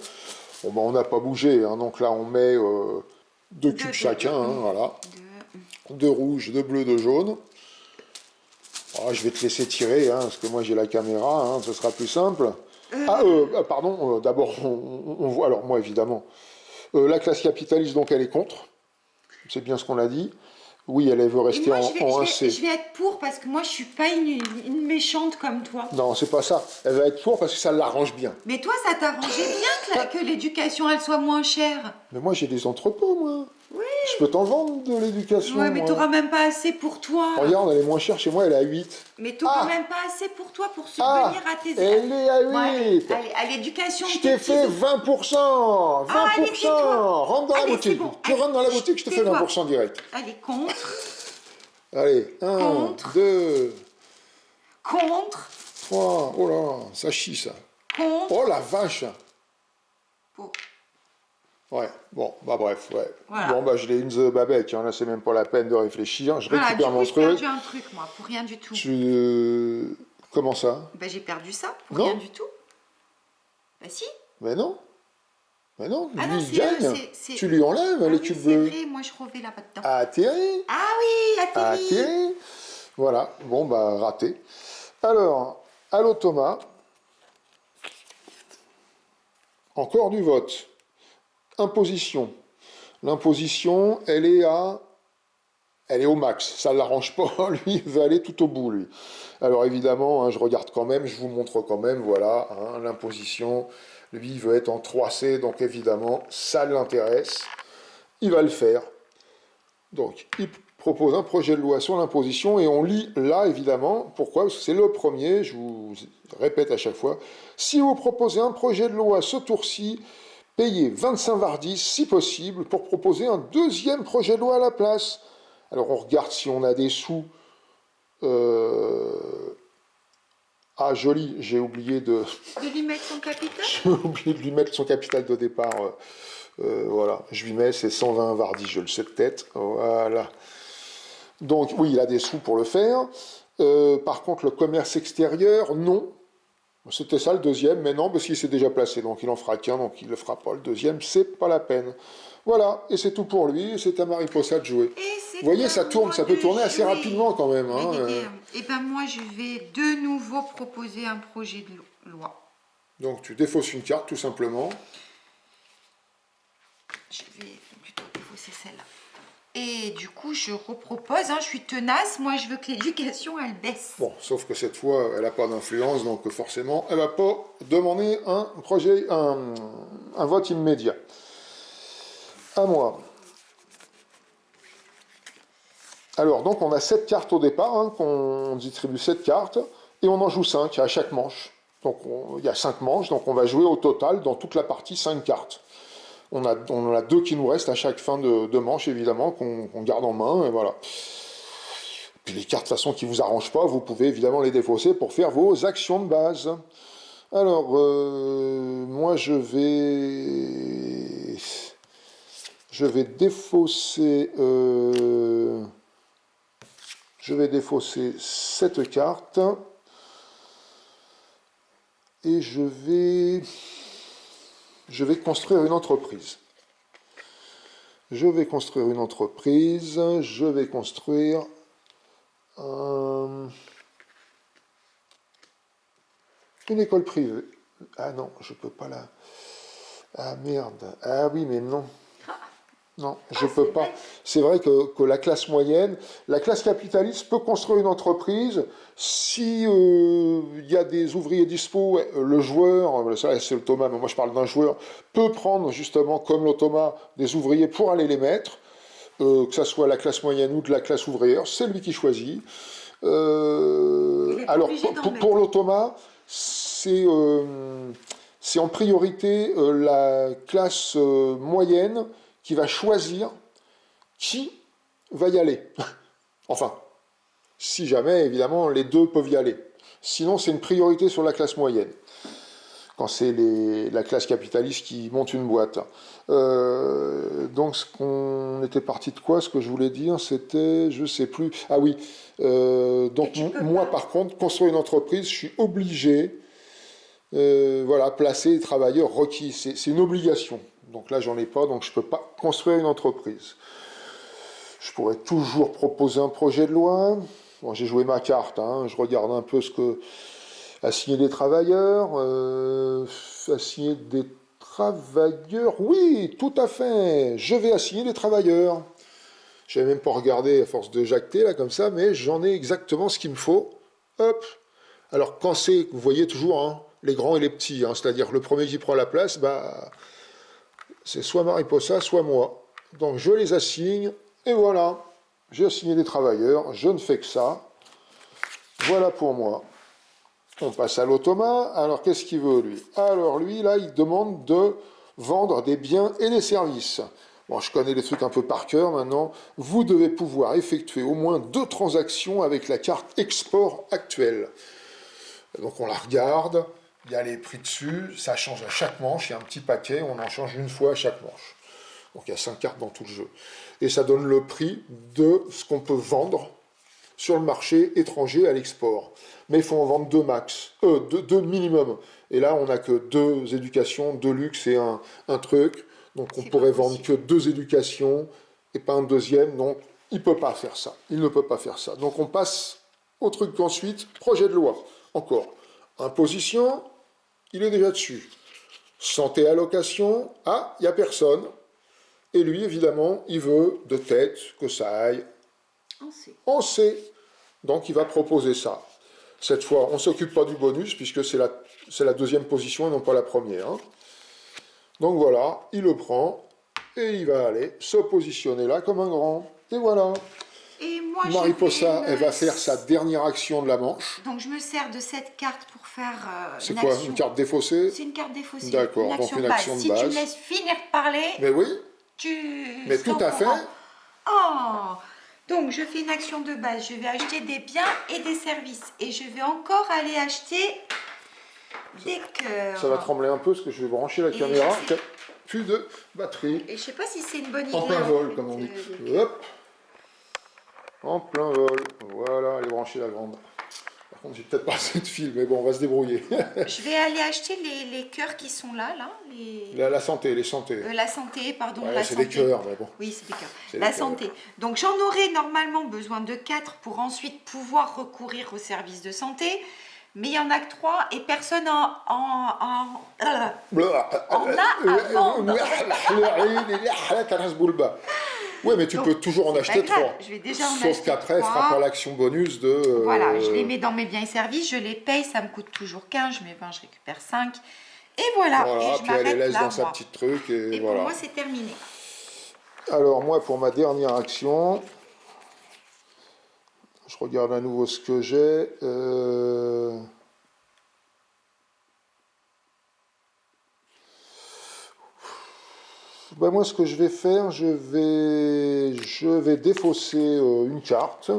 Bon, ben, on n'a pas bougé, hein, donc là, on met deux cubes chacun, hein, voilà. Deux rouges, deux bleus, deux jaunes. Oh, je vais te laisser tirer, hein, parce que moi j'ai la caméra, hein, ce sera plus simple. Pardon, d'abord on voit, alors moi évidemment, la classe capitaliste, donc elle est contre, c'est bien ce qu'on a dit. Oui, elle veut rester en 1C. Je vais être pour parce que moi je suis pas une méchante comme toi. Non, c'est pas ça. Elle va être pour parce que ça l'arrange bien. Mais toi, ça t'arrangeait bien que l'éducation elle soit moins chère. Mais moi j'ai des entrepôts, moi. Oui. Je peux t'en vendre de l'éducation. Ouais, mais t'auras même pas assez pour toi. Regarde, elle est moins chère chez moi, elle est à 8. Mais t'auras même pas assez pour toi pour subvenir à tes... Elle est à 8. Ouais, allez, à l'éducation. Je t'ai fait 20%. 20%. Allez, rentre dans la boutique. Bon. Tu rentres dans la boutique, je te fais 20% direct. Allez, contre. Allez, 1, 2, contre. 3. Oh là, ça chie ça. Contre. Oh la vache. Pour. Ouais, bon, bah bref, ouais. Voilà. Bon, bah je l'ai une the babec, hein, là c'est même pas la peine de réfléchir. Je récupère mon truc. J'ai perdu un truc, moi, pour rien du tout. Comment ça? Ben, j'ai perdu ça, pour rien du tout. Bah si. Mais non. Mais non, ah lui non, il gagne. Tu lui enlèves les tubes bleus. C'est vrai, moi je revais là-bas dedans. Atterri. Ah oui, atterri. Atterri. Voilà, bon bah raté. Alors, à l'automa, encore du vote. Imposition. L'imposition, elle est au max. Ça ne l'arrange pas. Lui, il veut aller tout au bout, lui. Alors évidemment, hein, je regarde quand même, je vous montre quand même, voilà, hein, l'imposition. Lui, il veut être en 3C, donc évidemment, ça l'intéresse. Il va le faire. Donc, il propose un projet de loi sur l'imposition et on lit là, évidemment. Pourquoi? Parce que c'est le premier, je vous répète à chaque fois. Si vous proposez un projet de loi ce tour-ci, payez 25 vardis, si possible, pour proposer un deuxième projet de loi à la place. Alors on regarde si on a des sous. Ah, joli, j'ai oublié de... De lui mettre son capital. J'ai oublié de lui mettre son capital de départ. Voilà, je lui mets, c'est 120 vardis, je le sais de tête. Voilà. Donc oui, il a des sous pour le faire. Par contre, le commerce extérieur, non. C'était ça le deuxième, mais non, parce qu'il s'est déjà placé, donc il en fera qu'un, donc il ne le fera pas. Le deuxième, c'est pas la peine. Voilà, et c'est tout pour lui, c'est à Mariposa de jouer. Vous voyez, ça tourne, ça peut tourner assez rapidement quand même. Hein. Et ben moi, je vais de nouveau proposer un projet de loi. Donc tu défausses une carte, tout simplement. Je vais plutôt défausser celle-là. Et du coup, je repropose, hein, je suis tenace, moi je veux que l'éducation, elle baisse. Bon, sauf que cette fois, elle n'a pas d'influence, donc forcément, elle ne va pas demander un projet, un vote immédiat. À moi. Alors, donc on a 7 cartes au départ, hein, qu'on distribue 7 cartes, et on en joue 5 à chaque manche. Donc il y a 5 manches, donc on va jouer au total, dans toute la partie, 5 cartes. On en a 2 qui nous restent à chaque fin de manche, évidemment, qu'on garde en main, et voilà. Puis les cartes, de toute façon, qui ne vous arrangent pas, vous pouvez évidemment les défausser pour faire vos actions de base. Alors, moi, je vais défausser... je vais défausser cette carte. Et je vais construire une entreprise. Je vais construire une entreprise. Je vais construire une école privée. Ah non, je peux pas la... Ah merde. Ah oui, mais non. Non, je peux pas. C'est vrai que la classe moyenne, la classe capitaliste peut construire une entreprise si il y a des ouvriers dispo, le joueur, ça c'est l'automa, mais moi je parle d'un joueur, peut prendre justement comme l'automa des ouvriers pour aller les mettre, que ça soit la classe moyenne ou de la classe ouvrière, c'est lui qui choisit. Alors pour l'automa, c'est en priorité la classe moyenne qui va choisir qui va y aller. Enfin, si jamais, évidemment, les deux peuvent y aller. Sinon, c'est une priorité sur la classe moyenne, quand c'est la classe capitaliste qui monte une boîte. Donc, ce qu'on était parti de quoi? Ce que je voulais dire, c'était, je sais plus. Ah oui. Donc, moi, par contre, construire une entreprise, je suis obligé, voilà, placer les travailleurs requis. C'est une obligation. Donc là, j'en ai pas, donc je peux pas construire une entreprise. Je pourrais toujours proposer un projet de loi. Bon, j'ai joué ma carte, hein, je regarde un peu ce que... Assigner des travailleurs, assigner des travailleurs, oui, tout à fait, je vais assigner des travailleurs. Je n'avais même pas regardé à force de jacter, là, comme ça, mais j'en ai exactement ce qu'il me faut. Hop. Alors, quand c'est, vous voyez toujours, hein, les grands et les petits, hein, c'est-à-dire le premier qui prend la place, bah, c'est soit Mariposa, soit moi. Donc, je les assigne, et voilà. J'ai assigné des travailleurs, je ne fais que ça. Voilà pour moi. On passe à l'automa. Alors, qu'est-ce qu'il veut, lui? Alors, lui, là, il demande de vendre des biens et des services. Bon, je connais les trucs un peu par cœur maintenant. Vous devez pouvoir effectuer au moins 2 transactions avec la carte export actuelle. Donc, on la regarde. Il y a les prix dessus. Ça change à chaque manche. Il y a un petit paquet. On en change une fois à chaque manche. Donc, il y a 5 cartes dans tout le jeu. Et ça donne le prix de ce qu'on peut vendre sur le marché étranger à l'export. Mais il faut en vendre 2 max, 2 minimum. Et là, on n'a que 2 éducations, 2 luxe et un truc. Donc on pourrait vendre que 2 éducations et pas un deuxième. Donc il ne peut pas faire ça. Il ne peut pas faire ça. Donc on passe au truc ensuite, projet de loi. Encore. Imposition, il est déjà dessus. Santé allocation, ah, il n'y a personne. Et lui, évidemment, il veut de tête que ça aille en C. Donc il va proposer ça. Cette fois, on ne s'occupe pas du bonus, puisque c'est la deuxième position et non pas la première. Hein. Donc voilà, il le prend, et il va aller se positionner là comme un grand. Et voilà. Et moi, Mariposa, elle va faire sa dernière action de la manche. Donc je me sers de cette carte pour faire c'est quoi, une carte défaussée? C'est une carte défaussée. D'accord, donc une action de base. Si tu me laisses finir de parler, mais oui, mais tout à fait. Oh. Donc, je fais une action de base. Je vais acheter des biens et des services. Et je vais encore aller acheter des cœurs. Ça va trembler un peu parce que je vais brancher la caméra. Plus de batterie. Et je ne sais pas si c'est une bonne idée. En plein vol, comme on dit. Hop. En plein vol. Voilà, elle est branchée la grande. Par contre, j'ai peut-être pas assez de fil, mais bon, on va se débrouiller. Je vais aller acheter les cœurs qui sont là. La santé, les santé. La santé, pardon. Ouais, c'est des cœurs, mais bon. Oui, c'est des cœurs. La santé. Donc, j'en aurai normalement besoin de 4 pour ensuite pouvoir recourir au service de santé. Mais il n'y en a que 3 et personne en a à vendre. Oui, mais tu peux toujours en acheter 3. Je vais déjà en Sauf qu'après, elle fera pas l'action bonus de... Voilà, je les mets dans mes biens et services, je les paye, ça me coûte toujours 15, je mets 20, je récupère 5. Et voilà, et je puis elle les laisse dans sa moi. petite truc. Et pour voilà. moi, c'est terminé. Alors, moi, pour ma dernière action, je regarde à nouveau ce que j'ai. Ben moi, ce que je vais faire, je vais défausser une carte.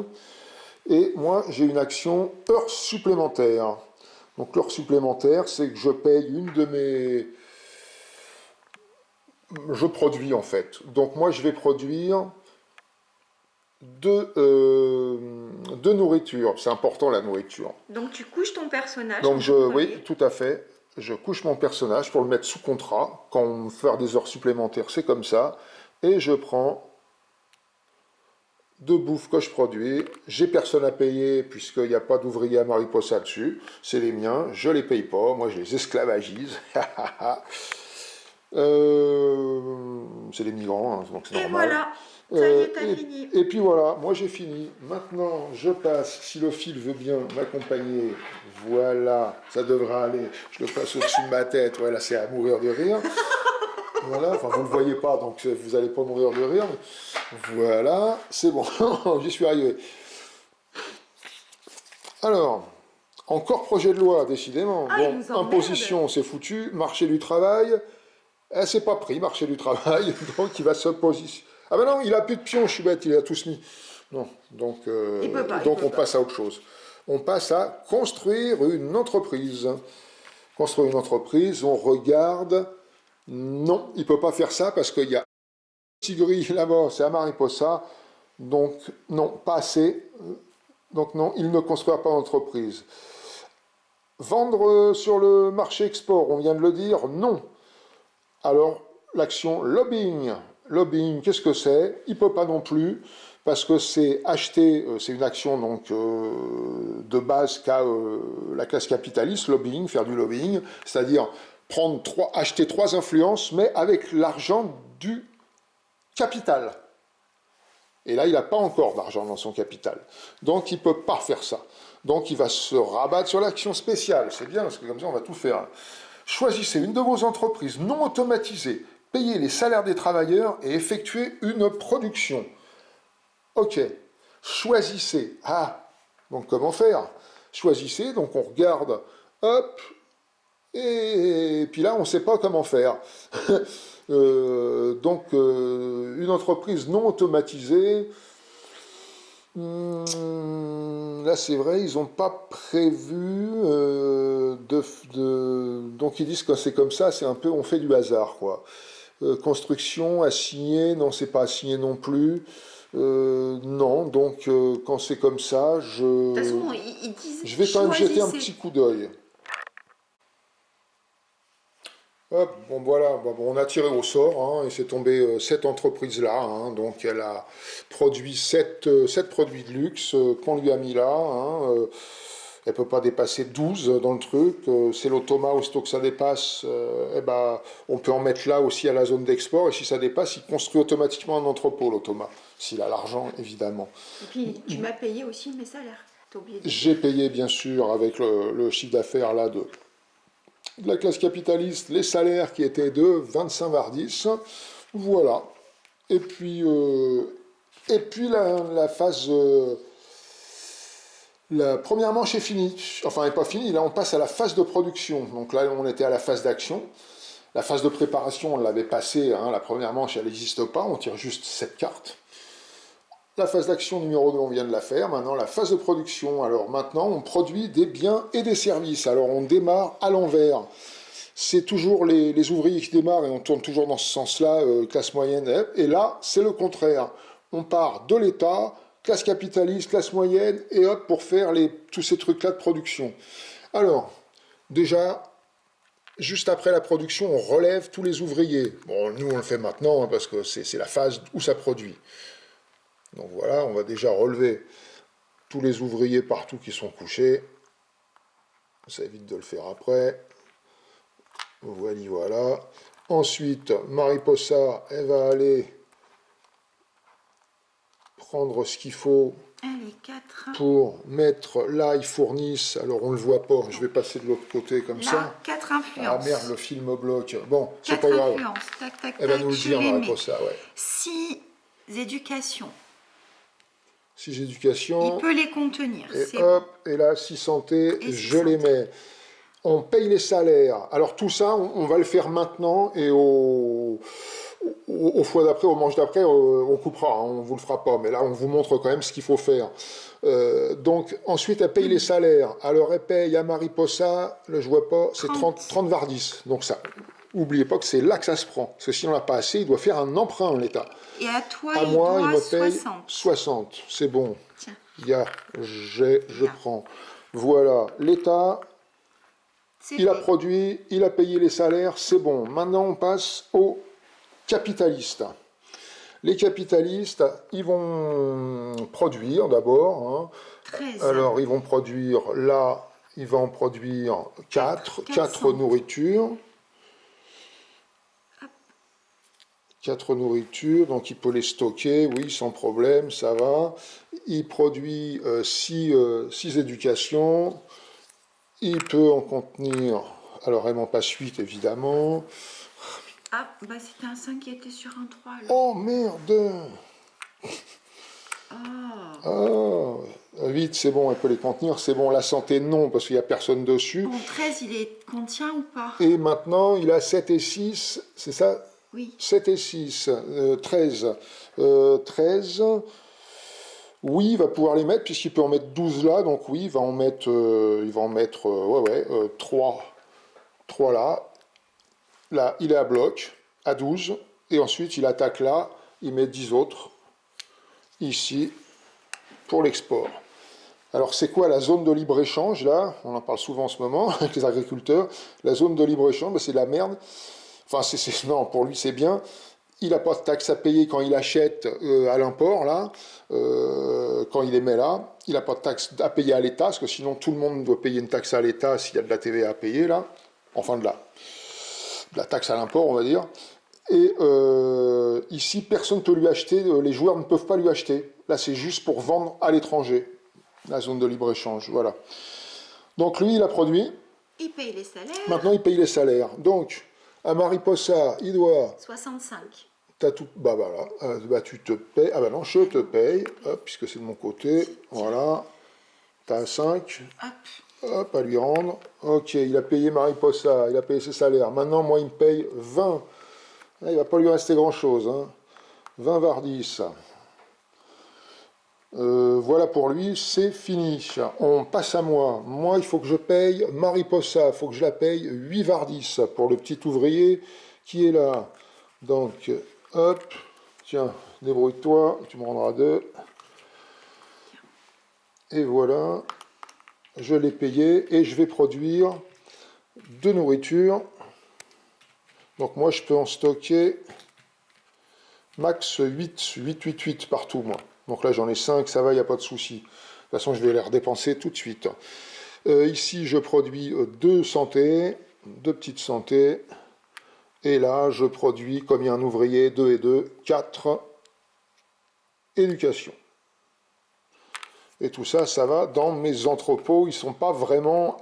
Et moi, j'ai une action heure supplémentaire. Donc, l'heure supplémentaire, c'est que je paye une de mes... Je produis, en fait. Donc, moi, je vais produire de nourriture. C'est important, la nourriture. Donc, tu couches ton personnage. Donc, oui, tout à fait. Je couche mon personnage pour le mettre sous contrat. Quand on fait des heures supplémentaires, c'est comme ça. Et je prends de bouffe que je produis. J'ai personne à payer puisqu'il n'y a pas d'ouvrier à Mariposa dessus. C'est les miens. Je ne les paye pas. Moi, je les esclavagise. C'est des migrants, hein, donc c'est normal. Et voilà. Ça y est, t'as fini. Et puis voilà, moi j'ai fini. Maintenant, je passe, si le fil veut bien m'accompagner, voilà, ça devra aller. Je le passe au-dessus de ma tête, voilà, c'est à mourir de rire. Voilà, enfin vous ne le voyez pas, donc vous n'allez pas mourir de rire. Voilà, c'est bon, j'y suis arrivé. Alors, encore projet de loi, décidément. Bon, imposition, c'est foutu. Marché du travail, c'est pas pris, marché du travail, donc il va se positionner. Ah ben non, il a plus de pions, je suis bête, il a tous mis. Non, donc, Il peut pas, donc on passe à autre chose. On passe à construire une entreprise. Construire une entreprise, on regarde. Non, il ne peut pas faire ça parce qu'il y a un petit gris là-bas, c'est à Mariposa. Donc non, pas assez. Donc non, il ne construira pas d'entreprise. Vendre sur le marché export, on vient de le dire, non. Alors, l'action lobbying. Lobbying, qu'est-ce que c'est? Il ne peut pas non plus, parce que c'est acheter, c'est une action donc, de base qu'a la classe capitaliste, lobbying, faire du lobbying, c'est-à-dire acheter trois influences, mais avec l'argent du capital. Et là, il n'a pas encore d'argent dans son capital. Donc, il ne peut pas faire ça. Donc, il va se rabattre sur l'action spéciale. C'est bien, parce que comme ça, on va tout faire. Choisissez une de vos entreprises non automatisées, payez les salaires des travailleurs et effectuez une production. Ok. Choisissez. Ah, donc comment faire? Choisissez, donc on regarde, hop, et puis là, on ne sait pas comment faire. Une entreprise non automatisée, là c'est vrai, ils n'ont pas prévu donc ils disent que c'est comme ça, c'est un peu, on fait du hasard, quoi. Construction, assigné, non, c'est pas assigné non plus. Non, donc quand c'est comme ça, De toute façon, ils disent je vais quand même jeter un choisissez. petit coup d'œil. Hop, bon voilà, bon, on a tiré au sort, hein, et c'est tombé cette entreprise-là, hein, donc elle a produit 7 produits de luxe qu'on lui a mis là, hein, elle ne peut pas dépasser 12 dans le truc, c'est l'automa, aussitôt que ça dépasse, eh ben, on peut en mettre là aussi à la zone d'export, et si ça dépasse, il construit automatiquement un entrepôt, l'automa, s'il a l'argent, évidemment. Et puis, tu m'as payé aussi mes salaires, t'as oublié de dire. J'ai payé, bien sûr, avec le chiffre d'affaires là de la classe capitaliste, les salaires qui étaient de 25 Vardis, voilà. Et puis la phase, la première manche est finie, enfin elle n'est pas finie, là on passe à la phase de production, donc là on était à la phase d'action, la phase de préparation on l'avait passée, hein, la première manche elle n'existe pas, on tire juste 7 cartes. La phase d'action numéro 2, on vient de la faire. Maintenant, la phase de production. Alors maintenant, on produit des biens et des services. Alors on démarre à l'envers. C'est toujours les ouvriers qui démarrent et on tourne toujours dans ce sens-là, classe moyenne. Et là, c'est le contraire. On part de l'État, classe capitaliste, classe moyenne, et hop, pour faire tous ces trucs-là de production. Alors, déjà, juste après la production, on relève tous les ouvriers. Bon, nous, on le fait maintenant, hein, parce que c'est la phase où ça produit. Donc voilà, on va déjà relever tous les ouvriers partout qui sont couchés. Ça évite de le faire après. Voilà. Ensuite, Mariposa, elle va aller prendre ce qu'il faut Allez, 4. pour mettre là, ils fournissent. Alors on ne le voit pas, je vais passer de l'autre côté comme Là, ça. 4 Ah influences. merde, le film bloque. Bon, c'est 4 pas grave. influences. Tac, tac, Elle va tac, nous le je dire, les mets. Mariposa, ouais. 6 éducations. 6 éducations. Il peut les contenir. Et C'est hop, et là, 6 santé, Et je 6 les santé. mets. On paye les salaires. Alors tout ça, on va le faire maintenant et au fois d'après, au manche d'après, on coupera, hein, on ne vous le fera pas. Mais là, on vous montre quand même ce qu'il faut faire. Donc ensuite, elle paye les salaires. Alors elle paye à Mariposa, là je vois pas, c'est 30 Vardis. Donc ça, n'oubliez pas que c'est là que ça se prend. Parce que si on n'a pas assez, il doit faire un emprunt, l'État. Et à toi, À moi, il doit me paye 60. 60. C'est bon. Tiens. Je Bien. prends. Voilà, l'État, C'est il a fait. produit, il a payé les salaires, c'est bon. Maintenant, on passe aux capitalistes. Les capitalistes, ils vont produire d'abord. Hein. 13. Alors, ils vont produire là, ils vont en produire 4 400. nourritures. 4 nourritures, donc il peut les stocker, oui, sans problème, ça va. Il produit 6 éducations. Il peut en contenir, alors elle m'en passe 8 évidemment. Ah, bah c'était un 5 qui était sur un 3. Là. Oh merde! Oh. Ah, 8 c'est bon, elle peut les contenir, c'est bon. La santé non, parce qu'il n'y a personne dessus. Bon, 13, il est contient ou pas? Et maintenant, il a 7 et 6, c'est ça? Oui. 7 et 6, 13. 13. Oui, il va pouvoir les mettre, puisqu'il peut en mettre 12 là, donc oui, il va en mettre 3, 3 là. Là, il est à bloc, à 12, et ensuite il attaque là, il met 10 autres, ici, pour l'export. Alors c'est quoi la zone de libre-échange là? On en parle souvent en ce moment avec les agriculteurs. La zone de libre-échange, ben, c'est de la merde. Enfin, non, pour lui c'est bien. Il n'a pas de taxe à payer quand il achète à l'import là, quand il les met là. Il n'a pas de taxe à payer à l'État, parce que sinon tout le monde doit payer une taxe à l'État s'il y a de la TVA à payer là. Enfin de la taxe à l'import on va dire. Et ici personne ne peut lui acheter, les joueurs ne peuvent pas lui acheter. Là c'est juste pour vendre à l'étranger. La zone de libre-échange, voilà. Donc lui, il a produit. Il paye les salaires. Maintenant, il paye les salaires. Donc, à Mariposa, il doit... 65. T'as tout... Bah voilà, bah, tu te payes... Ah bah non, je te paye, hop, puisque c'est de mon côté, voilà. T'as 5. Hop. Hop, à lui rendre. Ok, il a payé Mariposa, il a payé ses salaires. Maintenant, moi, il me paye 20. Là, il va pas lui rester grand-chose. Hein. 20 Vardis. Voilà pour lui, c'est fini. On passe à moi. Moi, il faut que je paye Mariposa, il faut que je la paye 8 Vardis pour le petit ouvrier qui est là. Donc, hop, tiens, débrouille-toi, tu me rendras 2. Et voilà, je l'ai payé et je vais produire de nourriture. Donc moi, je peux en stocker max 8 partout, moi. Donc là, j'en ai 5, ça va, il n'y a pas de souci. De toute façon, je vais les redépenser tout de suite. Ici, je produis 2 santé, 2 petites santé. Et là, je produis, comme il y a un ouvrier, 2 et 2, 4 éducation. Et tout ça, ça va dans mes entrepôts. Ils ne sont pas vraiment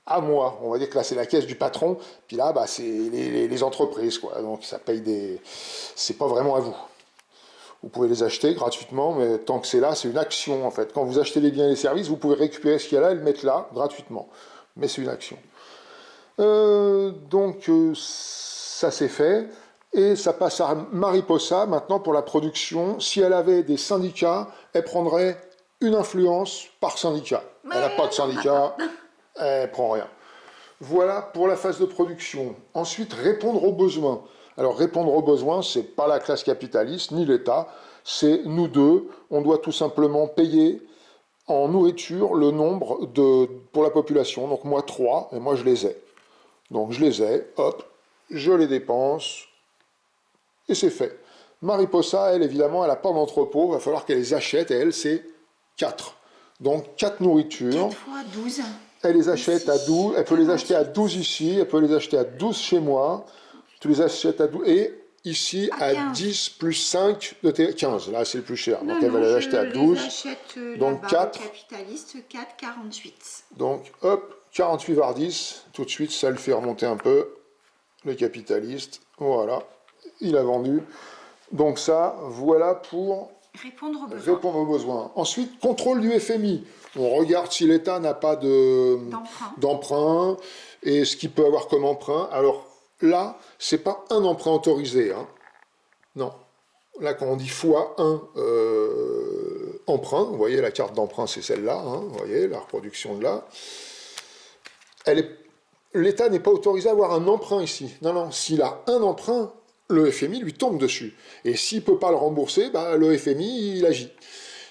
à moi. On va dire que là, c'est la caisse du patron. Puis là, bah, c'est les entreprises, quoi. Donc, ça paye des... C'est pas vraiment à vous. Vous pouvez les acheter gratuitement, mais tant que c'est là, c'est une action en fait. Quand vous achetez les biens et les services, vous pouvez récupérer ce qu'il y a là et le mettre là, gratuitement. Mais c'est une action. Donc ça c'est fait. Et ça passe à Mariposa maintenant pour la production. Si elle avait des syndicats, elle prendrait une influence par syndicat. Elle n'a pas de syndicat, elle prend rien. Voilà pour la phase de production. Ensuite, répondre aux besoins. Alors, répondre aux besoins, ce n'est pas la classe capitaliste, ni l'État, c'est nous deux. On doit tout simplement payer en nourriture le nombre pour la population. Donc, moi, 3, et moi, je les ai. Donc, je les ai, hop, je les dépense, et c'est fait. Mariposa, elle, évidemment, elle n'a pas d'entrepôt, il va falloir qu'elle les achète, et elle, c'est 4. Donc, 4 nourritures. 4 fois 12. Elle les achète ici, à 12, elle peut les acheter à 12 ici, elle peut les acheter à 12 chez moi, tu les achètes à 12, et ici à 10 plus 5 de tes 15, là c'est le plus cher, donc elle va les acheter à 12, donc 4, capitaliste 4, 48. Donc hop, 48 Vardis, tout de suite ça le fait remonter un peu, le capitaliste, voilà, il a vendu, donc ça, voilà pour... Répondre aux besoins. Ensuite, contrôle du FMI. On regarde si l'État n'a pas d'emprunt et ce qu'il peut avoir comme emprunt. Alors là, c'est pas un emprunt autorisé. Hein. Non. Là, quand on dit x1 emprunt, vous voyez, la carte d'emprunt, c'est celle-là. Hein, vous voyez, la reproduction de là. L'État n'est pas autorisé à avoir un emprunt ici. Non, non. S'il a un emprunt, le FMI lui tombe dessus. Et s'il ne peut pas le rembourser, bah, le FMI, il agit.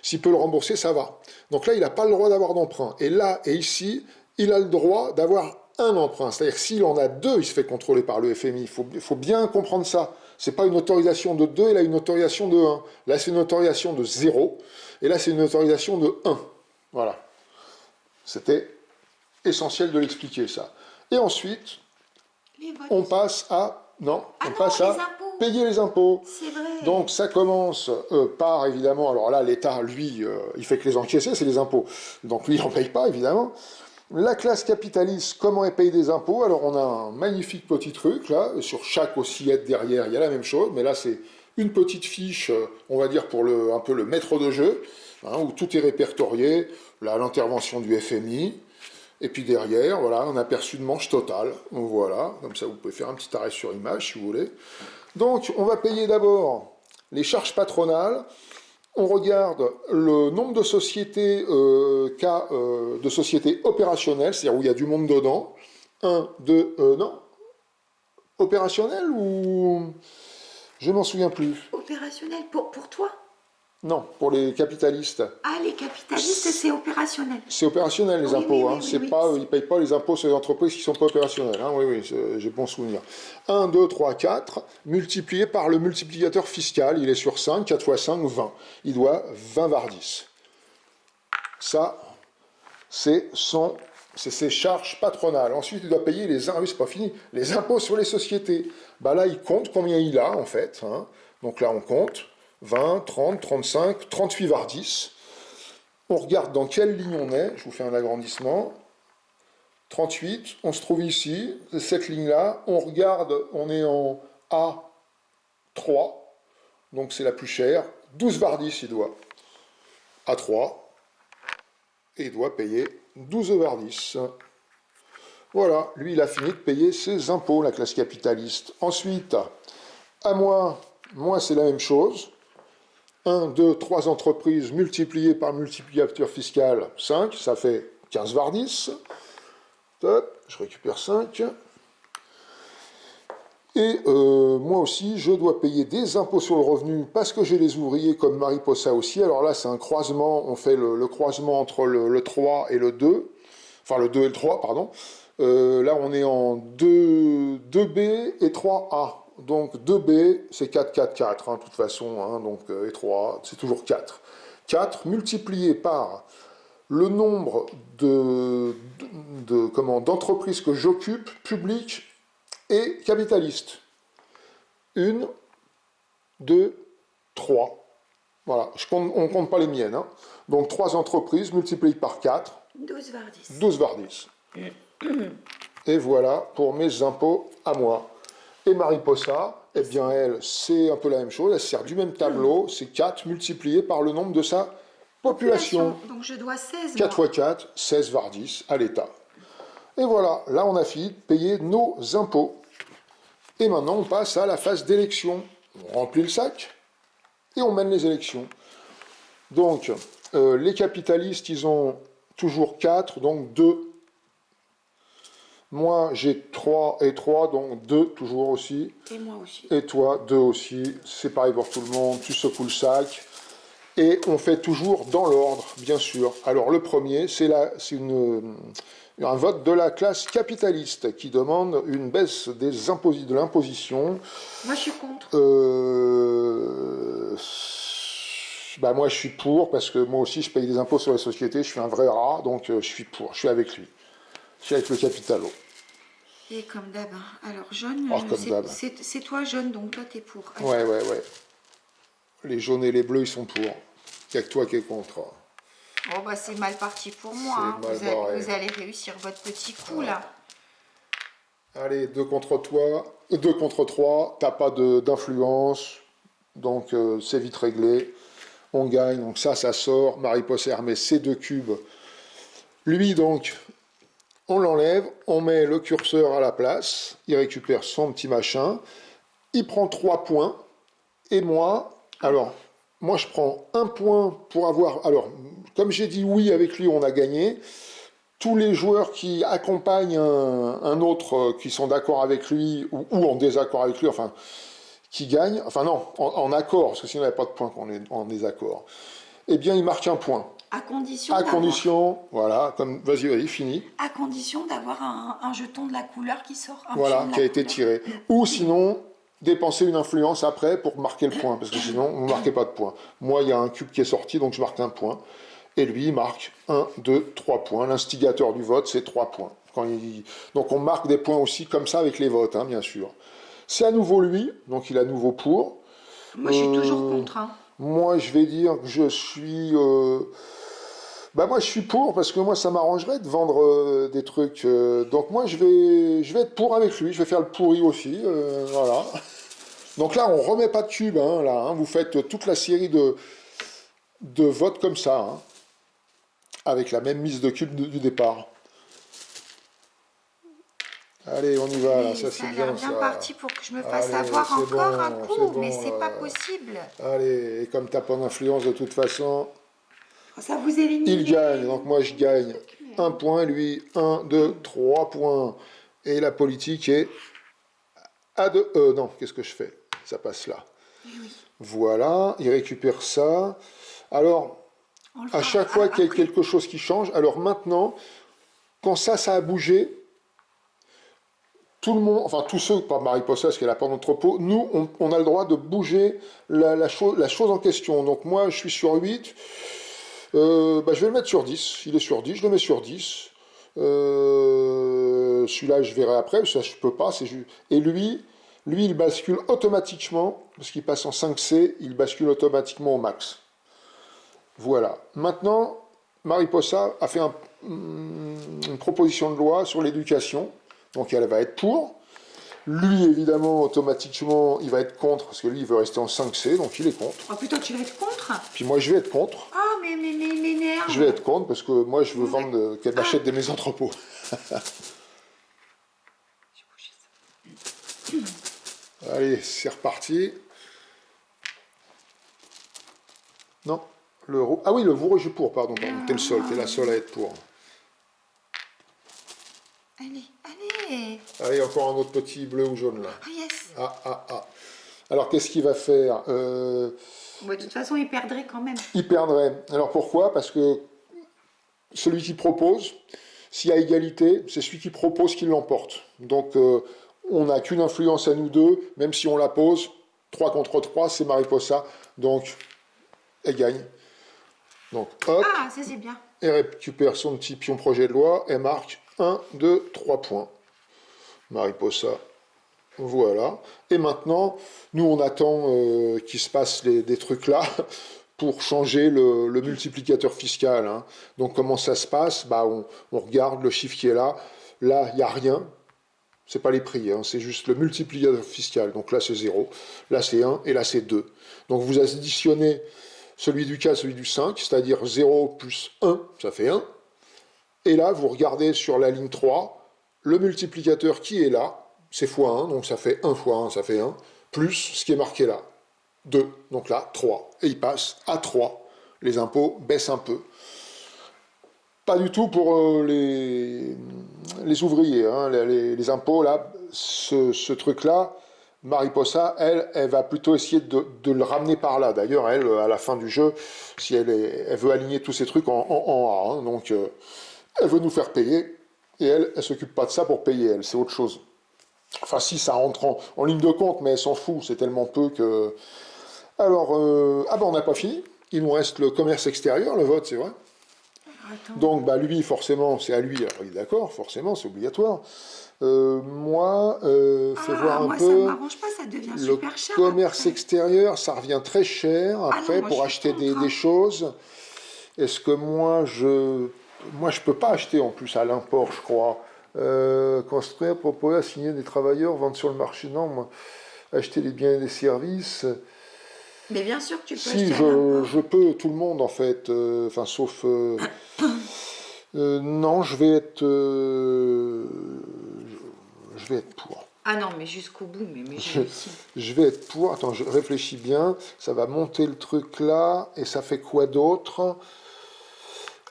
S'il peut le rembourser, ça va. Donc là, il n'a pas le droit d'avoir d'emprunt. Et là et ici, il a le droit d'avoir un emprunt. C'est-à-dire que s'il en a 2, il se fait contrôler par le FMI. Il faut bien comprendre ça. Ce n'est pas une autorisation de 2, et là, une autorisation de 1. Là, c'est une autorisation de 0. Et là, c'est une autorisation de 1. Voilà. C'était essentiel de l'expliquer, ça. Et ensuite, on passe à... Non, on passe à payer les impôts. C'est vrai. Donc ça commence par, évidemment, alors là, l'État, lui, il fait que les encaisser, c'est les impôts. Donc lui, il n'en paye pas, évidemment. La classe capitaliste, comment elle paye des impôts? Alors on a un magnifique petit truc, là, sur chaque oscillette derrière, il y a la même chose, mais là, c'est une petite fiche, on va dire, pour un peu le maître de jeu, hein, où tout est répertorié. Là, l'intervention du FMI, Et puis derrière, voilà, un aperçu de manche totale. Donc voilà, comme ça vous pouvez faire un petit arrêt sur image si vous voulez. Donc on va payer d'abord les charges patronales. On regarde le nombre de sociétés, de sociétés opérationnelles, c'est-à-dire où il y a du monde dedans. Un, deux, non, opérationnel ou... Je m'en souviens plus. Opérationnel pour toi? Non, pour les capitalistes. Ah, les capitalistes, c'est opérationnel. C'est opérationnel les Oui, impôts. oui, Hein. oui, C'est oui, pas, oui. ils ne payent pas les impôts sur les entreprises qui ne sont pas opérationnelles. Hein. Oui, oui, j'ai bon souvenir. 1, 2, 3, 4, multiplié par le multiplicateur fiscal. Il est sur 5, 4 fois 5, 20. Il doit 20 var 10. Ça, c'est ses charges patronales. Ensuite, il doit payer les impôts, c'est pas fini, les impôts sur les sociétés. Bah là, il compte combien il a, en fait. Hein. Donc là, on compte 20, 30, 35, 38 var 10. On regarde dans quelle ligne on est. Je vous fais un agrandissement. 38, on se trouve ici, cette ligne-là. On regarde, on est en A3, donc c'est la plus chère. 12 var 10, il doit. A3, et il doit payer 12 var 10. Voilà, lui, il a fini de payer ses impôts, la classe capitaliste. Ensuite, à moi, c'est la même chose. 1, 2, 3 entreprises multipliées par le multiplicateur fiscal, 5, ça fait 15 var 10. Top, je récupère 5. Et moi aussi, je dois payer des impôts sur le revenu parce que j'ai les ouvriers comme Mariposa aussi. Alors là, c'est un croisement, on fait le croisement entre le 3 et le 2. Enfin, le 2 et le 3, pardon. Là, on est en 2B et 3A. Donc 2B, c'est 4, 4, 4, hein, de toute façon. Hein, donc, et 3A, c'est toujours 4. 4 multiplié par le nombre d'entreprises que j'occupe, publiques et capitalistes. 1, 2, 3. Voilà, on ne compte pas les miennes. Hein. Donc 3 entreprises multipliées par 4. 12 var 10. 12 var 10. Et voilà pour mes impôts à moi. Et Mariposa, eh bien elle, c'est un peu la même chose. Elle sert du même tableau. C'est 4 multiplié par le nombre de sa population. Donc je dois 16. 4 fois 4, 16 var 10 à l'État. Et voilà, là on a fini de payer nos impôts. Et maintenant on passe à la phase d'élection. On remplit le sac et on mène les élections. Donc les capitalistes, ils ont toujours 4, donc 2. Moi j'ai 3 et 3, donc 2 toujours aussi. Et moi aussi. Et toi 2 aussi. C'est pareil pour tout le monde, tu secoues le sac. Et on fait toujours dans l'ordre, bien sûr. Alors le premier, c'est un vote de la classe capitaliste qui demande une baisse de l'imposition. Moi, je suis contre. Moi, je suis pour, parce que moi aussi, je paye des impôts sur les sociétés. Je suis un vrai rat, donc je suis pour. Je suis avec lui. Je suis avec le capitalo. Et comme d'hab. Alors, jaune, c'est toi, jaune, donc toi, t'es pour. Ouais. Les jaunes et les bleus, ils sont pour. Il n'y a que toi qui es contre. Bon, bah, c'est mal parti pour moi. Hein. Vous allez réussir votre petit coup, là. Allez, 2 contre 3, t'as pas d'influence, donc c'est vite réglé. On gagne, donc ça sort. Mariposa Hermès, c'est 2 cubes. Lui, donc, on l'enlève, on met le curseur à la place, il récupère son petit machin, il prend 3 points, et moi, je prends 1 point pour avoir... Alors, comme j'ai dit oui avec lui, on a gagné. Tous les joueurs qui accompagnent un autre, qui sont d'accord avec lui, ou en désaccord avec lui, enfin, qui gagnent, enfin non, en accord, parce que sinon il n'y a pas de point quand on est en désaccord, eh bien, il marque 1 point. À condition, voilà, vas-y, fini. À condition d'avoir un jeton de la couleur qui sort. Qui a été tiré. Ou sinon, dépenser une influence après pour marquer le point, parce que sinon, vous ne marquez pas de point. Moi, il y a un cube qui est sorti, donc je marque 1 point. Et lui, il marque 1, 2, 3 points. L'instigateur du vote, c'est 3 points. Donc on marque des points aussi comme ça avec les votes, hein, bien sûr. C'est à nouveau lui, donc il est à nouveau pour. Moi, je suis toujours contre. Hein. Moi, je vais dire que je suis... moi, je suis pour, parce que moi, ça m'arrangerait de vendre des trucs. Donc moi, je vais être pour avec lui. Je vais faire le pourri aussi. Voilà. Donc là, on remet pas de cube. Hein, là, hein. Vous faites toute la série de votes comme ça. Hein, avec la même mise de cube du départ. Allez, on y va, là, Oui, ça ça c'est a l'air bien, bien ça. parti pour que je me fasse Allez, avoir c'est encore un bon, coup, mais c'est là. pas possible. Allez, et comme t'as pas d'influence de toute façon, Ça vous élimine il gagne. Donc moi je les gagne trucs, mais, un point, lui, 1, 2, 3 points. Et la politique est à 2. Non, qu'est-ce que je fais? Ça passe là. eh oui, Voilà, il récupère ça. Alors, on le à fera chaque fois qu'il y a après. quelque chose qui change, alors maintenant, quand ça a bougé, tout le monde, enfin tous ceux, pas Mariposa parce qu'elle n'a pas d'entrepôt, nous, on a le droit de bouger la chose en question. Donc moi, je suis sur 8, bah, je vais le mettre sur 10. Il est sur 10, je le mets sur 10. Celui-là, je verrai après, ça je peux pas. Et lui, il bascule automatiquement, parce qu'il passe en 5C, il bascule automatiquement au max. Voilà. Maintenant, Mariposa a fait une proposition de loi sur l'éducation, donc elle va être pour. Lui, évidemment, automatiquement, il va être contre, parce que lui, il veut rester en 5C, donc il est contre. Oh putain, tu vas être contre? Puis moi, je vais être contre. Oh, mais il m'énerve. Je vais être contre, parce que moi, je veux vendre, qu'elle m'achète des mes entrepôts. Allez, c'est reparti. Non, le roux. Ah oui, le rouge est pour, pardon. T'es le seul, t'es la seule à être pour. Allez, allez. Allez, encore un autre petit bleu ou jaune là. Ah, yes. Ah. Alors, qu'est-ce qu'il va faire Bon, de toute façon, il perdrait quand même. Il perdrait. Alors pourquoi? Parce que celui qui propose, s'il y a égalité, c'est celui qui propose qui l'emporte. Donc, on n'a qu'une influence à nous deux, même si on la pose. 3 contre 3, c'est Mariposa. Donc, elle gagne. Donc, hop. Ah, ça c'est bien. Elle récupère son petit pion projet de loi. Elle marque 1, 2, 3 points. Mariposa. Voilà. Et maintenant, nous, on attend qu'il se passe des trucs là pour changer le multiplicateur fiscal. Hein. Donc, comment ça se passe? Bah, on regarde le chiffre qui est là. Là, il n'y a rien. C'est pas les prix, hein, c'est juste le multiplicateur fiscal. Donc là, c'est 0. Là, c'est 1. Et là, c'est 2. Donc, vous additionnez celui du 4, celui du 5, c'est-à-dire 0 plus 1, ça fait 1. Et là, vous regardez sur la ligne 3, le multiplicateur qui est là, c'est x1, donc ça fait 1 fois 1, ça fait 1, plus ce qui est marqué là, 2, donc là, 3. Et il passe à 3. Les impôts baissent un peu. Pas du tout pour les ouvriers. Hein. Les impôts, là, ce truc-là, Mariposa, elle va plutôt essayer de le ramener par là. D'ailleurs, elle, à la fin du jeu, si elle veut aligner tous ces trucs en A. Hein. Donc, elle veut nous faire payer. Et elle s'occupe pas de ça pour payer, elle. C'est autre chose. Enfin, si, ça rentre en ligne de compte, mais elle s'en fout. C'est tellement peu que... Alors, ah ben, on n'a pas fini. Il nous reste le commerce extérieur, le vote, c'est vrai. Attends. Donc, bah, lui, forcément, c'est à lui. Alors, il est d'accord, forcément, c'est obligatoire. Moi, fais voir un moi, peu. ça m'arrange pas, ça devient Le super cher. commerce après. extérieur, ça revient très cher après non, moi, pour je suis acheter contre, des hein. choses. Est-ce que moi, je peux pas acheter en plus à l'import, je crois. Construire, proposer, assigner des travailleurs, vendre sur le marché. Non, moi, acheter des biens et des services. Mais bien sûr que tu peux Si, acheter à l'import. je peux, tout le monde en fait. Enfin, sauf. Non, je vais être pour. Ah non, mais jusqu'au bout, mais Je, j'ai réussi. je vais être pour. Attends, je réfléchis bien. Ça va monter le truc là. Et ça fait quoi d'autre?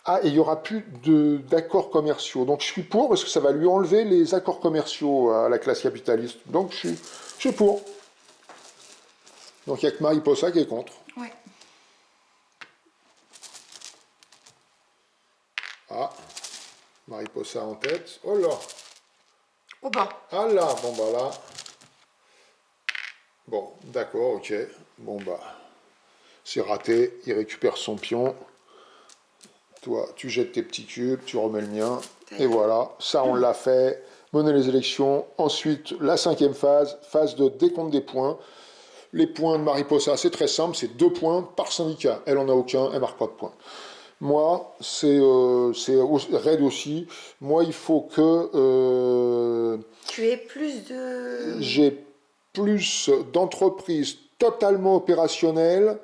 Ah, et il n'y aura plus d'accords commerciaux. Donc je suis pour parce que ça va lui enlever les accords commerciaux à la classe capitaliste. Donc je suis pour. Donc il n'y a que Mariposa qui est contre. Ouais. Ah, Mariposa en tête. Oh là! Oh bah. Ah là, bon bah là. Bon, d'accord, ok. Bon bah, c'est raté. Il récupère son pion. Toi, tu jettes tes petits cubes, tu remets le mien. Et voilà, ça on l'a fait. Mener les élections. Ensuite, la 5e phase, phase de décompte des points. Les points de Mariposa, c'est très simple, c'est 2 points par syndicat. Elle en a aucun, elle marque pas de points. Moi, c'est raid aussi. Moi, il faut que Tu aies plus de... j'ai plus d'entreprises totalement opérationnelles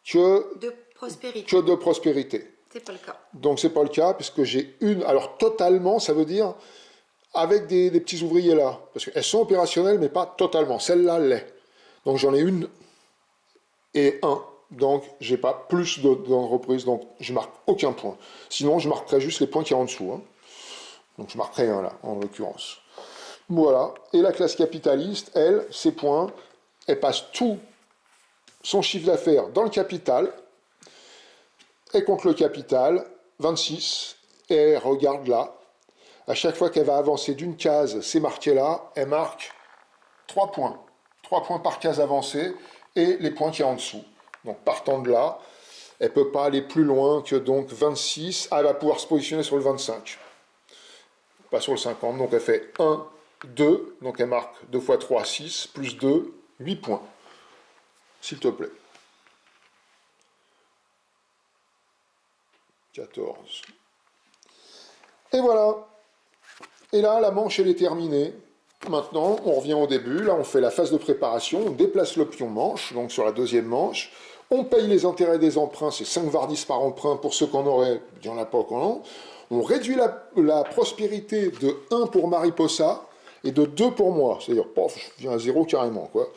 que de prospérité. que de prospérité. C'est pas le cas. Donc c'est pas le cas puisque j'ai une. Alors totalement, ça veut dire avec des petits ouvriers là. Parce qu'elles sont opérationnelles, mais pas totalement. Celle-là l'est. Donc j'en ai une et un. Donc j'ai pas plus d'entreprises. Donc je marque aucun point. Sinon, je marquerai juste les points qui y a en dessous. Hein. Donc je marquerai un là, en l'occurrence. Voilà. Et la classe capitaliste, elle, ses points, elle passe tout son chiffre d'affaires dans le capital. Elle compte le capital, 26, et elle regarde là. À chaque fois qu'elle va avancer d'une case, c'est marqué là, elle marque 3 points. 3 points par case avancée et les points qu'il y a en dessous. Donc partant de là, elle ne peut pas aller plus loin que donc 26. Ah, elle va pouvoir se positionner sur le 25. Pas sur le 50. Donc elle fait 1, 2. Donc elle marque 2 fois 3, 6. Plus 2, 8 points. S'il te plaît. 14. Et voilà. Et là, la manche, elle est terminée. Maintenant, on revient au début. Là, on fait la phase de préparation. On déplace le pion manche, donc sur la deuxième manche. On paye les intérêts des emprunts. C'est 5 vardices par emprunt pour ceux qu'on aurait. Il n'y en a pas qu'en. On réduit la prospérité de 1 pour Mariposa et de 2 pour moi. C'est-à-dire, pof, je viens à 0 carrément, quoi.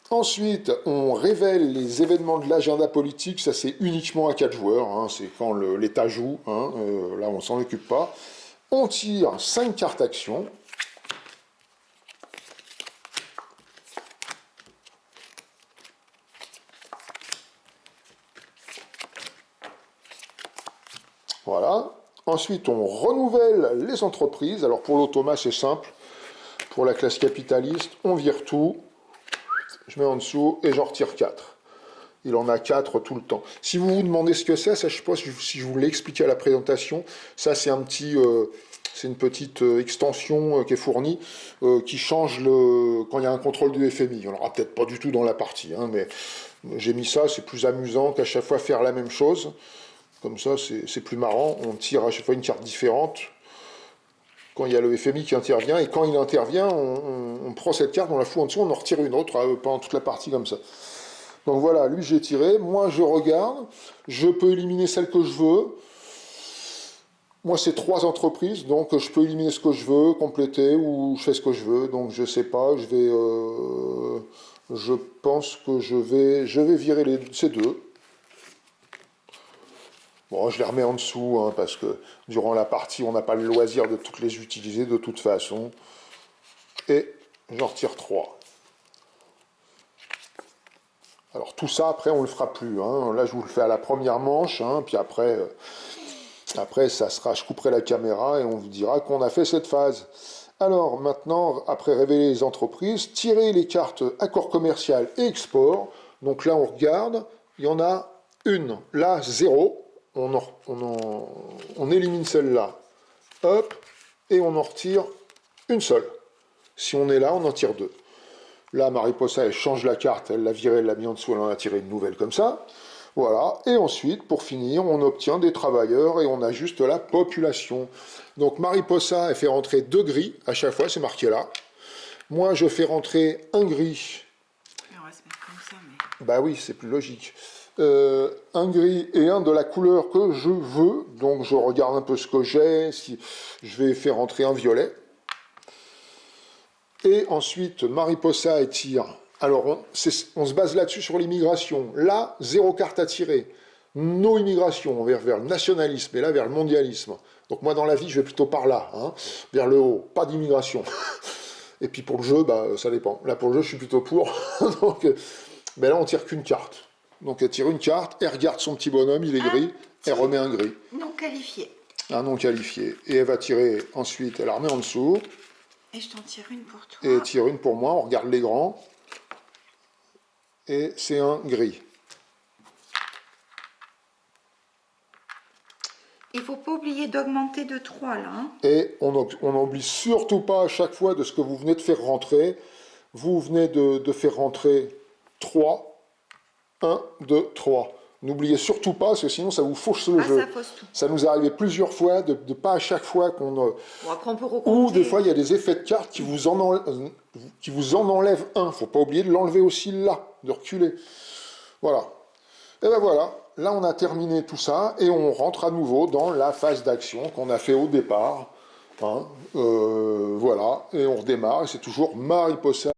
Ensuite, on révèle les événements de l'agenda politique. Ça, c'est uniquement à 4 joueurs. Hein. C'est quand l'État joue. Hein. Là, on ne s'en occupe pas. On tire 5 cartes actions. Voilà. Ensuite, on renouvelle les entreprises. Alors, pour l'automa, c'est simple. Pour la classe capitaliste, on vire tout. Je mets en dessous et j'en retire 4. Il en a 4 tout le temps. Si vous vous demandez ce que c'est, ça, je ne sais pas si je vous l'ai expliqué à la présentation. Ça, c'est c'est une petite extension qui est fournie, qui change quand il y a un contrôle du FMI. Il n'y en aura peut-être pas du tout dans la partie, hein, mais j'ai mis ça, c'est plus amusant qu'à chaque fois faire la même chose. Comme ça, c'est plus marrant. On tire à chaque fois une carte différente quand il y a le FMI qui intervient. Et quand il intervient, on prend cette carte, on la fout en dessous, on en retire une autre pendant toute la partie comme ça. Donc voilà, lui j'ai tiré. Moi je regarde. Je peux éliminer celle que je veux. Moi c'est 3 entreprises, donc je peux éliminer ce que je veux, compléter ou je fais ce que je veux. Donc je sais pas, je pense que je vais virer ces 2. Bon, je les remets en dessous, hein, parce que durant la partie, on n'a pas le loisir de toutes les utiliser de toute façon. Et j'en retire 3. Alors tout ça, après, on ne le fera plus. Hein. Là, je vous le fais à la première manche, hein, puis après, ça sera, je couperai la caméra et on vous dira qu'on a fait cette phase. Alors maintenant, après révéler les entreprises, tirer les cartes accord commercial et export. Donc là, on regarde, il y en a une. Là, 0. On élimine celle-là, hop, et on en retire une seule. Si on est là, on en tire 2. Là, Mariposa, elle change la carte, elle l'a virée, elle l'a mis en dessous, elle en a tiré une nouvelle comme ça. Voilà, et ensuite, pour finir, on obtient des travailleurs et on ajuste la population. Donc Mariposa, elle fait rentrer 2 gris, à chaque fois, c'est marqué là. Moi, je fais rentrer un gris. On va se mettre comme ça, mais... Bah oui, c'est plus logique. Un gris et un de la couleur que je veux. Donc je regarde un peu ce que j'ai. Si je vais faire entrer un violet. Et ensuite, Mariposa étire. Alors, on se base là-dessus sur l'immigration. Là, 0 carte à tirer. No immigration, on va vers le nationalisme, et là, vers le mondialisme. Donc moi, dans la vie, je vais plutôt par là, hein, vers le haut. Pas d'immigration. Et puis pour le jeu, bah, ça dépend. Là, pour le jeu, je suis plutôt pour. Donc, mais là, on tire qu'une carte. Donc elle tire une carte, elle regarde son petit bonhomme, il est gris, elle remet un gris. Non qualifié. Un non qualifié. Et elle va tirer ensuite, elle la remet en dessous. Et je t'en tire une pour toi. Et elle tire une pour moi, on regarde les grands. Et c'est un gris. Il ne faut pas oublier d'augmenter de 3 là. Hein. Et on n'oublie surtout pas à chaque fois de ce que vous venez de faire rentrer. Vous venez de faire rentrer 3. 1, 2, 3. N'oubliez surtout pas, parce que sinon ça vous fausse le jeu. Ça fausse tout. Ça nous est arrivé plusieurs fois, de pas à chaque fois qu'on... Bon, après on peut recompter. Ou des fois il y a des effets de cartes qui vous en enlèvent un. Il ne faut pas oublier de l'enlever aussi là, de reculer. Voilà. Et ben voilà, là on a terminé tout ça, et on rentre à nouveau dans la phase d'action qu'on a fait au départ. Hein, voilà, et on redémarre, et c'est toujours Mariposa